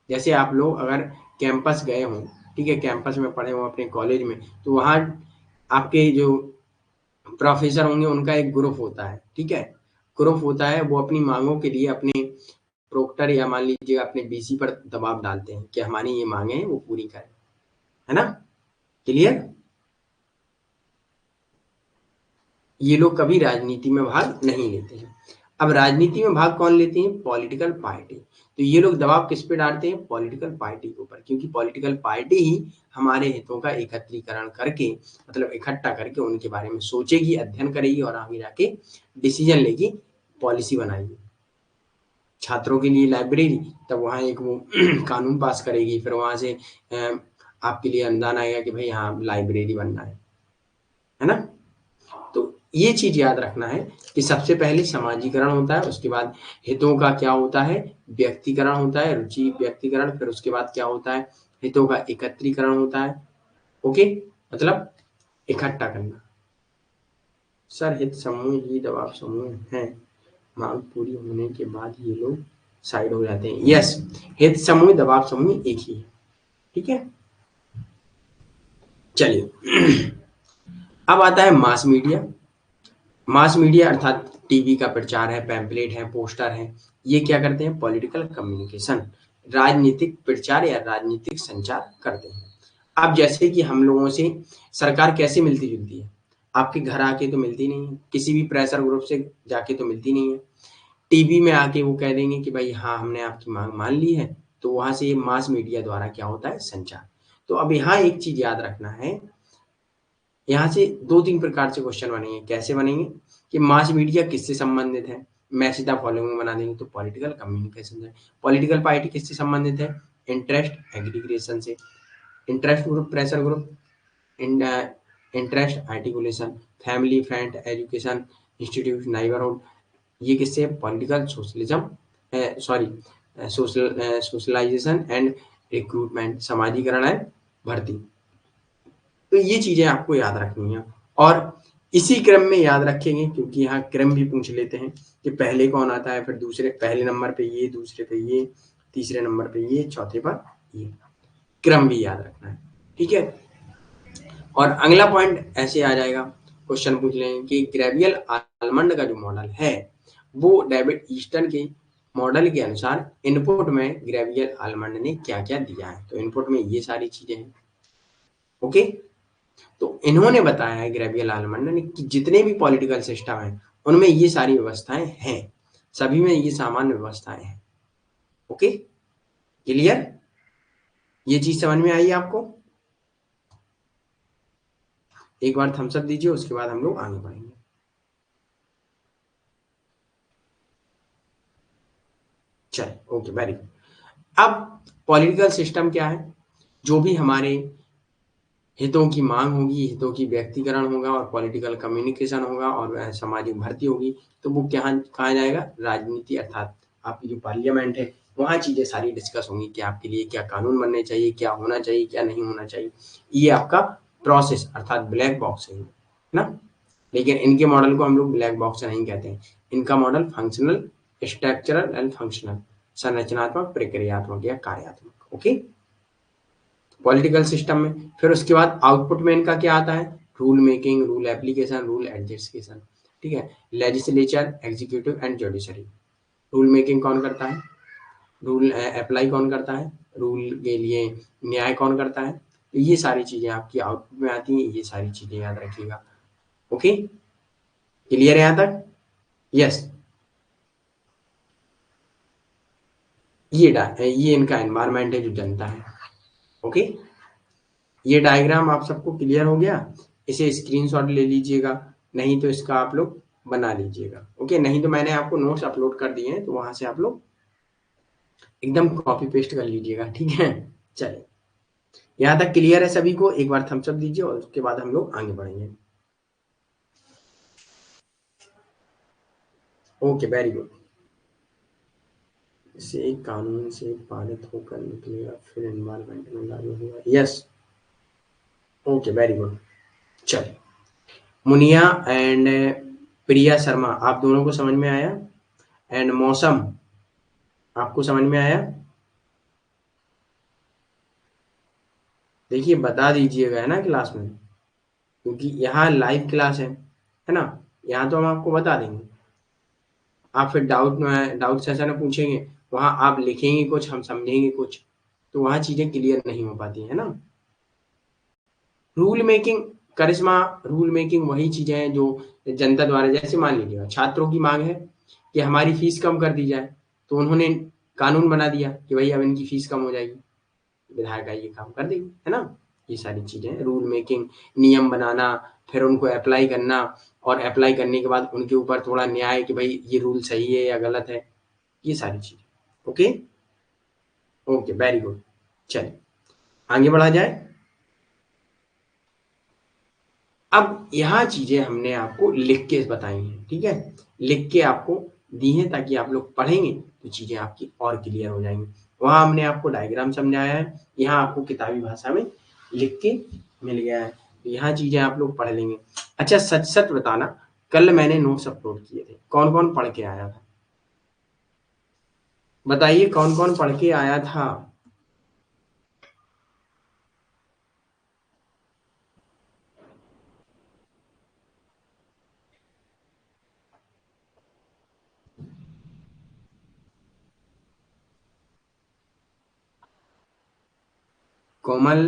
जैसे आप लोग अगर कैंपस गए हों, ठीक है, कैंपस में पढ़े हों अपने कॉलेज में, तो वहाँ आपके जो प्रोफेसर होंगे उनका एक ग्रुप होता है, ठीक है, ग्रुप होता है, वो अपनी मांगों के लिए अपने प्रोक्टर या मान लीजिए अपने बीसी पर दबाव डालते हैं कि हमारी ये मांगे हैं वो पूरी करें, है ना, क्लियर। ये लोग कभी राजनीति में भाग नहीं लेते हैं। अब राजनीति में भाग कौन लेते हैं? Political party. तो ये लोग दबाव किस पे डालते हैं? पॉलिटिकल पार्टी के ऊपर, क्योंकि पॉलिटिकल पार्टी ही हमारे हितों का एकत्रीकरण करके, मतलब इकट्ठा करके उनके बारे में सोचेगी, अध्ययन करेगी और आगे जाके डिसीजन लेगी, पॉलिसी बनाएगी। छात्रों के लिए लाइब्रेरी, तब वहाँ एक वो कानून पास करेगी, फिर वहाँ से आपके लिए अनुदान आएगा कि भाई हाँ लाइब्रेरी बनना है ना। तो ये चीज याद रखना है कि सबसे पहले समाजीकरण होता है, उसके बाद हितों का क्या होता है? व्यक्तिकरण होता है, रुचि व्यक्तिकरण, फिर उसके बाद क्या होता है? हितों का एकत्रीकरण होता है। ओके, मतलब इकट्ठा करना। सर हित समूह ही दबाव समूह है, मांग पूरी होने के बाद ये लोग साइड हो जाते हैं। यस, हित समूह दबाव समूह एक ही है, ठीक है। चलिए अब आता है मास मीडिया। मास मीडिया अर्थात टीवी का प्रचार है, पैम्पलेट है, पोस्टर है, ये क्या करते हैं? पॉलिटिकल कम्युनिकेशन, राजनीतिक प्रचार या राजनीतिक संचार करते हैं। अब जैसे कि हम लोगों से सरकार कैसे मिलती जुलती है? आपके घर आके तो मिलती नहीं है, किसी भी प्रेशर ग्रुप से जाके तो मिलती नहीं है, टीवी में आके वो कह देंगे कि भाई हाँ हमने आपकी मांग मान ली है, तो वहां से मास मीडिया द्वारा क्या होता है? संचार। तो अब यहाँ एक चीज याद रखना है, यहाँ से 2-3 प्रकार से क्वेश्चन बनेंगे। कैसे बनेंगे? कि मास मीडिया किससे संबंधित है? मैच द फॉलोइंग बना देंगे तो पॉलिटिकल कम्युनिकेशन है। पॉलिटिकल पार्टी किससे संबंधित है? इंटरेस्ट एग्रीगेशन से। Interest group pressure group, interest articulation, family friend education institute neighbourhood, ये किससे? Political socialism, sorry socialization and recruitment, समाजीकरण है, भर्ती। तो ये चीजें आपको याद रखनी है और इसी क्रम में याद रखेंगे, क्योंकि यहाँ क्रम भी पूछ लेते हैं कि पहले कौन आता है, फिर दूसरे, पहले नंबर पे ये, दूसरे पे ये, तीसरे नंबर पे ये, चौथे पर ये, क्रम भी याद रखना है, ठीक है। और अगला पॉइंट ऐसे आ जाएगा, क्वेश्चन पूछ लेंगे कि ग्रेवियल आलमंड का जो मॉडल है वो डेविड ईस्टन के मॉडल के अनुसार इनपुट में ग्रेवियल आलमंड ने क्या क्या दिया है? तो इनपुट में ये सारी चीजें हैं, ओके। तो इन्होंने बताया है ग्रेवियल आलमंड ने कि जितने भी पॉलिटिकल सिस्टम हैं उनमें ये सारी व्यवस्थाएं हैं, सभी में ये सामान्य व्यवस्थाएं हैं, ओके, क्लियर। ये चीज समझ में आई आपको? एक बार थम्स अप दीजिए, उसके बाद हम लोग आगे बढ़ेंगे। चलिए, ओके, वेरी गुड। अब पॉलिटिकल सिस्टम क्या है? जो भी हमारे हितों की मांग होगी, हितों की व्यक्तिकरण होगा और पॉलिटिकल कम्युनिकेशन होगा और सामाजिक भर्ती होगी, तो वो क्या कहा जाएगा? राजनीति, अर्थात आपकी जो पार्लियामेंट है वहाँ चीजें सारी डिस्कस होंगी कि आपके लिए क्या कानून बनने चाहिए, क्या होना चाहिए, क्या नहीं होना चाहिए। ये आपका प्रोसेस अर्थात ब्लैक बॉक्स है ना। लेकिन इनके मॉडल को हम लोग ब्लैक बॉक्स नहीं कहते हैं, इनका model functional, structural and functional, संरचनात्मक, प्रक्रियात्मक या कार्यात्मक, ओके, पॉलिटिकल सिस्टम में। फिर उसके बाद आउटपुट में इनका क्या आता है? Rule making, rule application, rule adjudication, ठीक है, legislature, executive and judiciary. Rule making कौन करता है? रूल अप्लाई कौन करता है? रूल के लिए न्याय कौन करता है? तो ये सारी चीजें आपकी आउटपुट में आती हैं, ये सारी चीजें याद रखिएगा, ओके, क्लियर है यहाँ तक? यस। ये इनका एनवायरमेंट है जो जनता है, ओके। ये डायग्राम आप सबको क्लियर हो गया? इसे स्क्रीनशॉट ले लीजिएगा, नहीं तो इसका आप लोग बना लीजिएगा, ओके, नहीं तो मैंने आपको नोट्स अपलोड कर दिए हैं तो वहां से आप लोग एकदम कॉपी पेस्ट कर लीजिएगा, ठीक है। चलिए, यहाँ तक क्लियर है सभी को? एक बार थम्स अप दीजिए और उसके बाद हम लोग आगे बढ़ेंगे। Okay, very good. इसे एक कानून से पारित होकर निकलेगा, फिर एनवायरमेंट में लागू होगा, यस, ओके, वेरी गुड। चलिए, मुनिया एंड प्रिया शर्मा, आप दोनों को समझ में आया? एंड मौसम, आपको समझ में आया? देखिए बता दीजिएगा, है ना, क्लास में, क्योंकि यहाँ लाइव क्लास है ना? यहाँ तो हम आपको बता देंगे। आप फिर डाउट सेशन में पूछेंगे, वहाँ आप लिखेंगे कुछ, हम समझेंगे कुछ, तो वहाँ चीज़ें क्लियर नहीं हो पाती, है ना? रूल मेकिंग, करिश्मा, रूल मेकिंग वही चीज़ें हैं जो जनता द्वारा, जैसे मान लीजिएगा छात्रों की माँग है कि हमारी फीस कम कर दी जाए, तो उन्होंने कानून बना दिया कि भई अब इनकी फीस कम हो जाएगी। विधायिका ये काम कर देगी, है ना? ये सारी चीज़ें रूल मेकिंग, नियम बनाना, फिर उनको अप्लाई करना, और अप्लाई करने के बाद उनके ऊपर थोड़ा न्याय कि भई ये रूल सही है या गलत है, ये सारी चीज़ें। ओके? Okay, very good. चलिए, आगे बढ़ा जाए। अब यहाँ चीज़ें हमने आपको लिख के बताई हैं, ठीक है? लिख के आपको दी हैं ताकि आप लोग पढ़ेंगे तो चीज़ें आपकी और क्लियर हो जाएँगी। वहाँ हमने आपको डायग्राम समझाया है, यहाँ आपको किताबी भाषा में लिख के मिल गया है। तो यहाँ चीज़ें आप लोग पढ़ लेंगे। अच्छा, सच-सच बताना, कल मैंने नोट्स अपलोड किए थे, कौन-कौन पढ़ के आया था? बताइए कौन-कौन पढ़ के आया था? कोमल,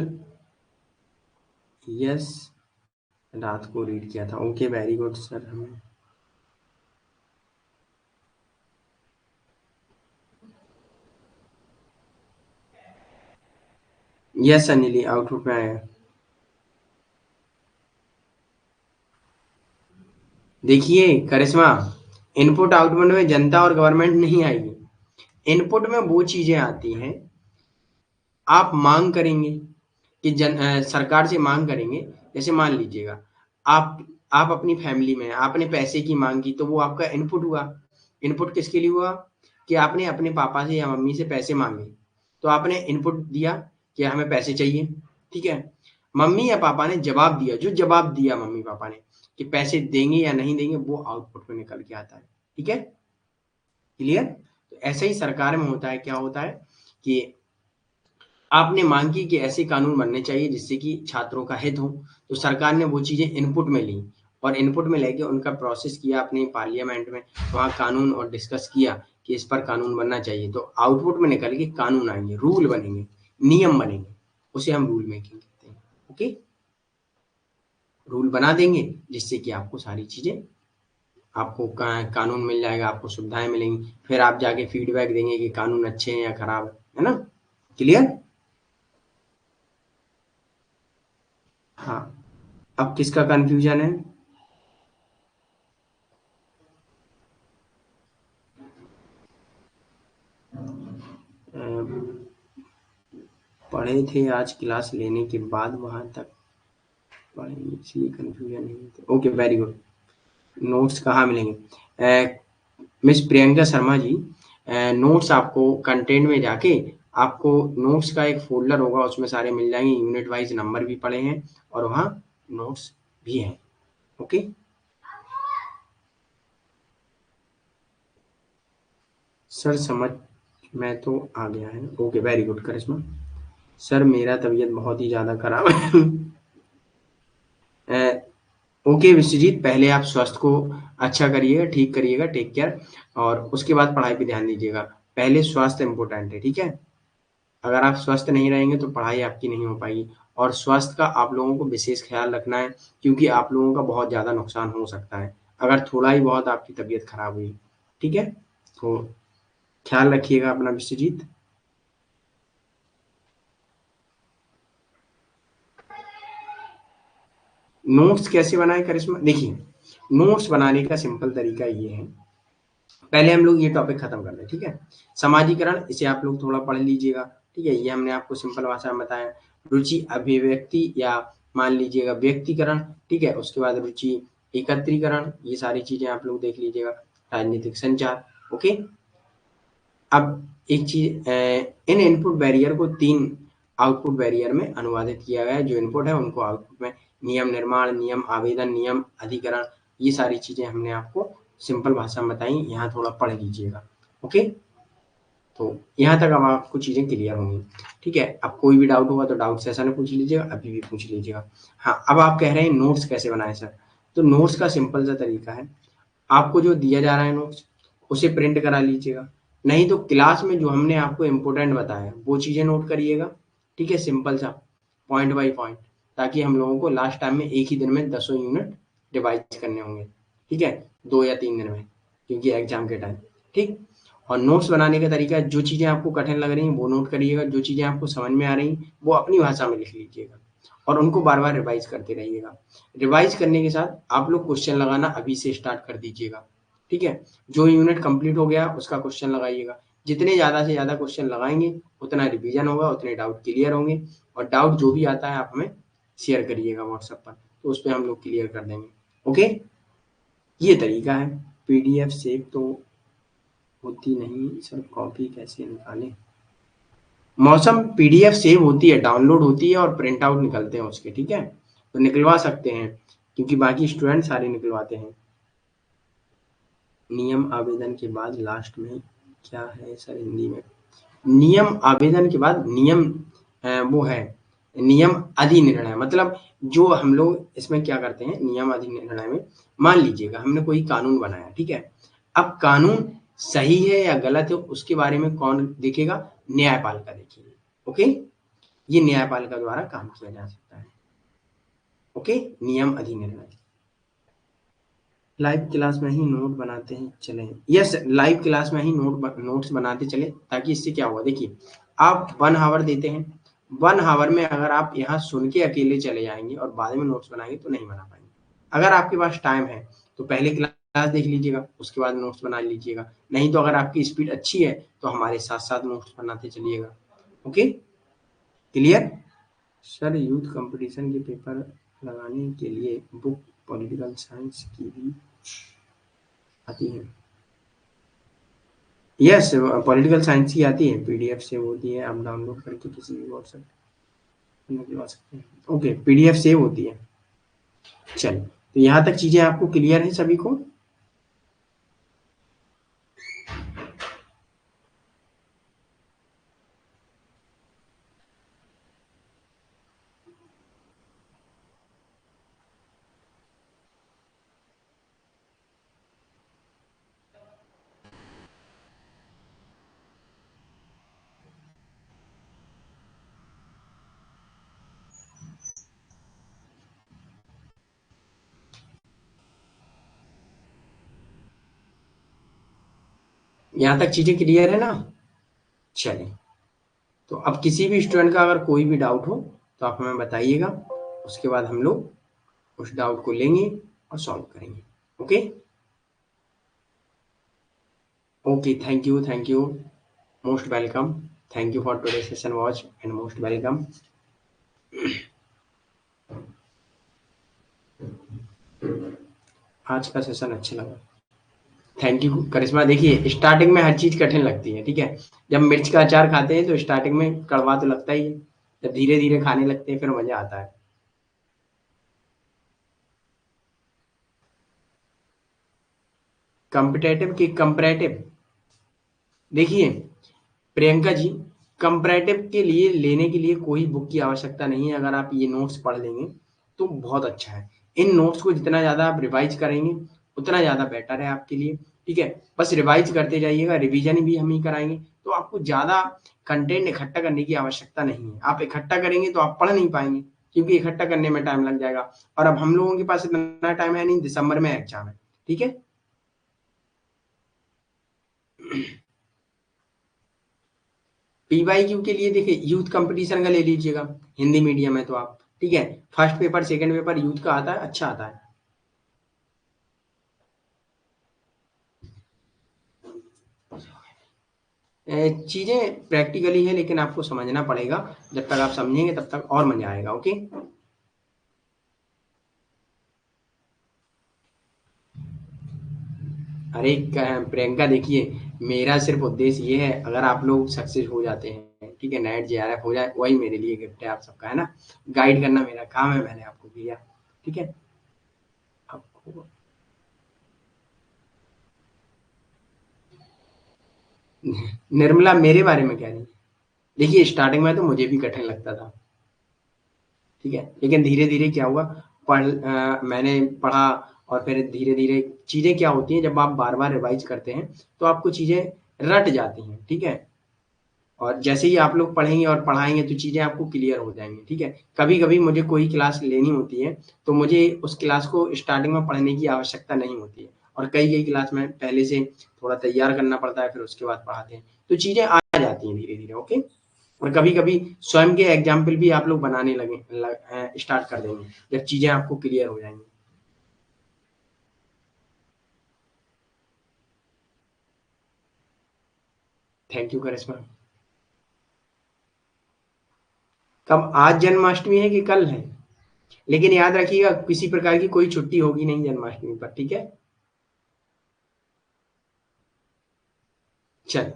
यस, रात को रीड किया था। Okay, very good sir. हमें यस अनिली, आउटपुट में आया। देखिए करिश्मा, इनपुट आउटपुट में जनता और गवर्नमेंट नहीं आएगी। इनपुट में वो चीजें आती हैं, आप मांग करेंगे कि सरकार से मांग करेंगे। जैसे मान लीजिएगा, आप आप अपनी फैमिली में आपने पैसे की मांग की, तो वो आपका इनपुट हुआ। इनपुट किसके लिए हुआ? कि आपने अपने पापा से या मम्मी से पैसे मांगे, तो आपने इनपुट दिया कि हमें पैसे चाहिए, ठीक है? मम्मी या पापा ने जवाब दिया, जो जवाब दिया मम्मी पापा ने कि पैसे देंगे या नहीं देंगे, वो आउटपुट में निकल के आता है, ठीक है? क्लियर? तो ऐसे ही सरकार में होता है, क्या होता है कि आपने मांग की कि ऐसे कानून बनने चाहिए जिससे कि छात्रों का हित हो, तो सरकार ने वो चीज़ें इनपुट में ली, और इनपुट में लेके उनका प्रोसेस किया अपने पार्लियामेंट में, वहाँ कानून और डिस्कस किया कि इस पर कानून बनना चाहिए, तो आउटपुट में निकल के कानून आएँगे, रूल बनेंगे, नियम बनेंगे, उसे हम रूल मेकिंग कहते हैं। ओके? रूल बना देंगे जिससे कि आपको सारी चीज़ें, आपको कानून मिल जाएगा, आपको सुविधाएँ मिलेंगी, फिर आप जाके फीडबैक देंगे कि कानून अच्छे हैं या खराब है ना? क्लियर? हाँ, अब किसका कन्फ्यूज़न है? अ, पढ़े थे आज क्लास लेने के बाद वहाँ तक पढ़े, इसलिए कन्फ्यूज़न नहीं थे। Okay, very good. नोट्स कहाँ मिलेंगे? मिस प्रियंका शर्मा जी, नोट्स आपको कंटेंट में जाके आपको नोट्स का एक फ़ोल्डर होगा, उसमें सारे मिल जाएँगे, यूनिट वाइज़ नंबर भी पड़े हैं और वहाँ नोट्स भी हैं। ओके? सर समझ में तो आ गया है। ओके, वेरी गुड करिश्मा। सर मेरा तबीयत बहुत ही ज़्यादा खराब है। अ, ओके विश्वजीत, पहले आप स्वास्थ्य को अच्छा करिएगा, ठीक करिएगा, टेक केयर, और उसके बाद पढ़ाई पे ध्यान दीजिएगा। पहले स्वास्थ्य इम्पोर्टेंट है, ठीक है? अगर आप स्वस्थ नहीं रहेंगे तो पढ़ाई आपकी नहीं हो पाएगी, और स्वास्थ्य का आप लोगों को विशेष ख़्याल रखना है, क्योंकि आप लोगों का बहुत ज़्यादा नुकसान हो सकता है, अगर थोड़ा ही बहुत आपकी तबीयत खराब हुई, ठीक है? तो ख़्याल रखिएगा अपना विश्वजीत। नोट्स कैसे बनाएँ करिश्मा? देखिए, नोट्स बनाने का सिंपल तरीका ये है, पहले हम लोग ये टॉपिक खत्म कर लें, ठीक है? समाजीकरण, इसे आप लोग थोड़ा पढ़ लीजिएगा, ठीक है? ये हमने आपको सिंपल भाषा में बताया। रुचि अभिव्यक्ति या मान लीजिएगा व्यक्तिकरण, ठीक है? उसके बाद रुचि एकत्रीकरण, ये सारी चीज़ें आप लोग देख लीजिएगा। राजनीतिक संचार, ओके? अब एक चीज़, इन इनपुट बैरियर को 3 आउटपुट बैरियर में अनुवादित किया गया है। जो इनपुट है उनको आउटपुट में, नियम निर्माण, नियम आवेदन, नियम अधिकरण, ये सारी चीज़ें हमने आपको सिंपल भाषा में बताई, यहाँ थोड़ा पढ़ लीजिएगा। ओके? तो यहाँ तक अब आपको चीज़ें क्लियर होंगी, ठीक है। अब कोई भी डाउट होगा तो डाउट सेशन में पूछ लीजिएगा, अभी भी पूछ लीजिएगा। हाँ, अब आप कह रहे हैं नोट्स कैसे बनाएं सर, तो नोट्स का सिंपल सा तरीका है, आपको जो दिया जा रहा है नोट्स उसे प्रिंट करा लीजिएगा, नहीं तो क्लास में जो हमने आपको इम्पोर्टेंट बताया वो चीज़ें नोट करिएगा, ठीक है, सिंपल सा पॉइंट बाय पॉइंट, ताकि हम लोगों को लास्ट टाइम में एक ही दिन में 10 यूनिट रिवाइज करने होंगे, ठीक है, 2 या 3 दिन में, क्योंकि एग्जाम के टाइम, ठीक। और नोट्स बनाने का तरीका, जो चीज़ें आपको कठिन लग रही हैं वो नोट करिएगा, जो चीज़ें आपको समझ में आ रही हैं वो अपनी भाषा में लिख लीजिएगा और उनको बार बार रिवाइज करते रहिएगा। रिवाइज करने के साथ आप लोग क्वेश्चन लगाना अभी से स्टार्ट कर दीजिएगा, ठीक है। जो यूनिट कंप्लीट हो गया उसका क्वेश्चन लगाइएगा, जितने ज़्यादा से ज़्यादा क्वेश्चन लगाएंगे उतना रिवीजन होगा, उतने डाउट क्लियर होंगे, और डाउट जो भी आता है आप हमें शेयर करिएगा व्हाट्सएप पर, तो उस पर हम लोग क्लियर कर देंगे। ओके, ये तरीका है। पीडीएफ सेव तो होती नहीं सर, कॉपी कैसे निकालें? मौसम पीडीएफ सेव होती है, डाउनलोड होती है और प्रिंट आउट निकलते हैं उसके, ठीक है, तो निकलवा सकते हैं, क्योंकि बाकी स्टूडेंट सारे निकलवाते हैं। नियम आवेदन के बाद लास्ट में क्या है सर हिंदी में? नियम आवेदन के बाद नियम वो है नियम अधिनिर्णय, मतलब जो हम लोग इसमें क्या करते हैं, नियम अधिनिर्णय में मान लीजिएगा हमने कोई कानून बनाया, ठीक है, अब कानून सही है या गलत है उसके बारे में कौन देखेगा? न्यायपालिका देखेगी। ओके, ये न्यायपालिका द्वारा काम किया जा सकता है। ओके, नियम अधिनिर्णय। लाइव क्लास में ही नोट बनाते हैं चलें? यस, लाइव क्लास में ही नोट्स बनाते चले, ताकि इससे क्या होगा, देखिए आप 1 आवर देते हैं, 1 आवर में अगर आप यहाँ सुन के अकेले चले जाएंगे और बाद में नोट्स बनाएंगे तो नहीं बना पाएंगे। अगर आपके पास टाइम है तो पहले क्लास देख लीजिएगा, उसके बाद नोट्स बना लीजिएगा, नहीं तो अगर आपकी स्पीड अच्छी है तो हमारे साथ साथ नोट्स बनाते चलिएगा। Okay, clear? Sir youth competition के पेपर लगाने के लिए बुक पॉलिटिकल साइंस की भी आती है? यस, पॉलिटिकल साइंस की आती है, पीडीएफ सेव होती है, आप डाउनलोड करके किसी भी व्हाट्सएप में दिलवा सकते हैं। ओके, पीडीएफ सेव होती है। चलिए, तो यहाँ तक चीजें आपको क्लियर है सभी को? यहाँ तक चीजें क्लियर है ना? चलिए, तो अब किसी भी स्टूडेंट का अगर कोई भी डाउट हो तो आप हमें बताइएगा, उसके बाद हम लोग उस डाउट को लेंगे और सॉल्व करेंगे। Okay, okay, thank you, most welcome, thank you for today session watch and most welcome. आज का सेशन अच्छा लगा, थैंक यू करिश्मा। देखिए स्टार्टिंग में हर चीज कठिन लगती है, ठीक है, जब मिर्च का अचार खाते हैं तो स्टार्टिंग में कड़वा तो लगता ही है, जब धीरे धीरे खाने लगते हैं फिर मजा आता है। कॉम्पिटेटिव की कंपैरेटिव, देखिए प्रियंका जी, कंपैरेटिव के लिए लेने के लिए कोई बुक की आवश्यकता नहीं है, अगर आप ये नोट्स पढ़ लेंगे तो बहुत अच्छा है। इन नोट्स को जितना ज़्यादा आप रिवाइज करेंगे उतना ज़्यादा बेटर है आपके लिए, ठीक है, बस रिवाइज करते जाइएगा, रिवीजन भी हम ही कराएंगे, तो आपको ज़्यादा कंटेंट इकट्ठा करने की आवश्यकता नहीं है। आप इकट्ठा करेंगे तो आप पढ़ नहीं पाएंगे, क्योंकि इकट्ठा करने में टाइम लग जाएगा, और अब हम लोगों के पास इतना टाइम है नहीं, दिसंबर में एग्जाम है, ठीक है। पीवाईक्यू के लिए देखिए यूथ कंपटीशन का ले लीजिएगा, हिंदी मीडियम है तो आप, ठीक है, first paper second paper youth का आता है, अच्छा आता है। चीजें प्रैक्टिकली है लेकिन आपको समझना पड़ेगा, जब तक आप समझेंगे तब तक और मजा आएगा। ओके, अरे प्रियंका देखिए, मेरा सिर्फ उद्देश्य ये है, अगर आप लोग सक्सेस हो जाते हैं, ठीक है, नेट जेआरएफ हो जाए, वही मेरे लिए गिफ्ट है आप सबका, है ना, गाइड करना मेरा काम है, मैंने आपको किया, ठीक है। आपको निर्मला मेरे बारे में कह रही है। देखिए स्टार्टिंग में तो मुझे भी कठिन लगता था, ठीक है? लेकिन धीरे-धीरे क्या हुआ, मैंने पढ़ा और फिर धीरे-धीरे चीज़ें क्या होती हैं जब आप बार-बार रिवाइज़ करते हैं, तो आपको चीज़ें रट जाती हैं, ठीक है? और जैसे ही आप लोग पढ़ेंगे और पढ़ाएँगे तो चीज़ें आपको क्लियर हो जाएँगी, ठीक है? कभी-कभी मुझे कोई क्लास लेनी होती है, तो मुझे उस क्लास को स्टार्टिंग में पढ़ने की आवश्यकता नहीं होती है और कई-कई क्लास में पहले से थोड़ा तैयार करना पड़ता है, फिर उसके बाद पढ़ाते हैं। तो चीज़ें आ जाती हैं धीरे-धीरे, ओके? और कभी-कभी स्वयं के एग्ज़ाम्पल भी आप लोग बनाने स्टार्ट कर देंगे, जब चीज़ें आपको क्लियर हो जाएँगी। थैंक यू करिश्मा। कब आज जन्माष्टमी है कि कल है? लेकिन याद रखिएगा किसी प्रकार की कोई छुट्टी होगी नहीं जन्माष्टमी पर, ठीक है? चलिए,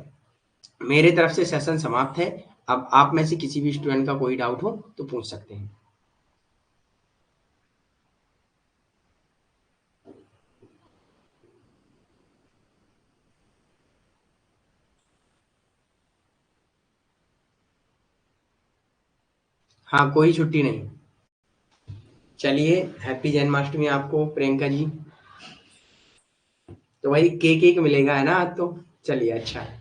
मेरे तरफ से सेशन समाप्त है। अब आप में से किसी भी स्टूडेंट का कोई डाउट हो तो पूछ सकते हैं। हाँ, कोई छुट्टी नहीं। चलिए, हैप्पी जन्माष्टमी आपको प्रियंका जी। तो वही केक मिलेगा है ना आज तो? चलिए अच्छा है।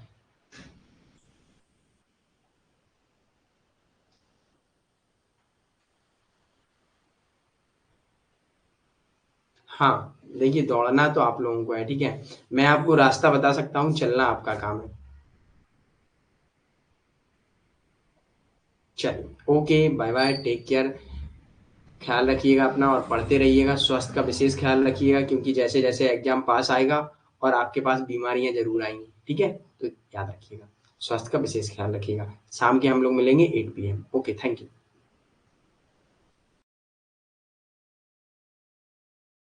हाँ, देखिए दौड़ना तो आप लोगों को है, ठीक है? मैं आपको रास्ता बता सकता हूँ, चलना आपका काम है। चलिए, ओके, बाय-बाय, टेक केयर। ख्याल रखिएगा अपना और पढ़ते रहिएगा, स्वास्थ्य का विशेष ख्याल रखिएगा क्योंकि जैसे-जैसे एग्ज़ाम पास आएगा और आपके पास बीमारियाँ ज़रूर आएँगी, ठीक है? तो याद रखिएगा, स्वास्थ्य का विशेष ख्याल रखिएगा। शाम के हम लोग मिलेंगे 8 पीएम। Okay, thank you.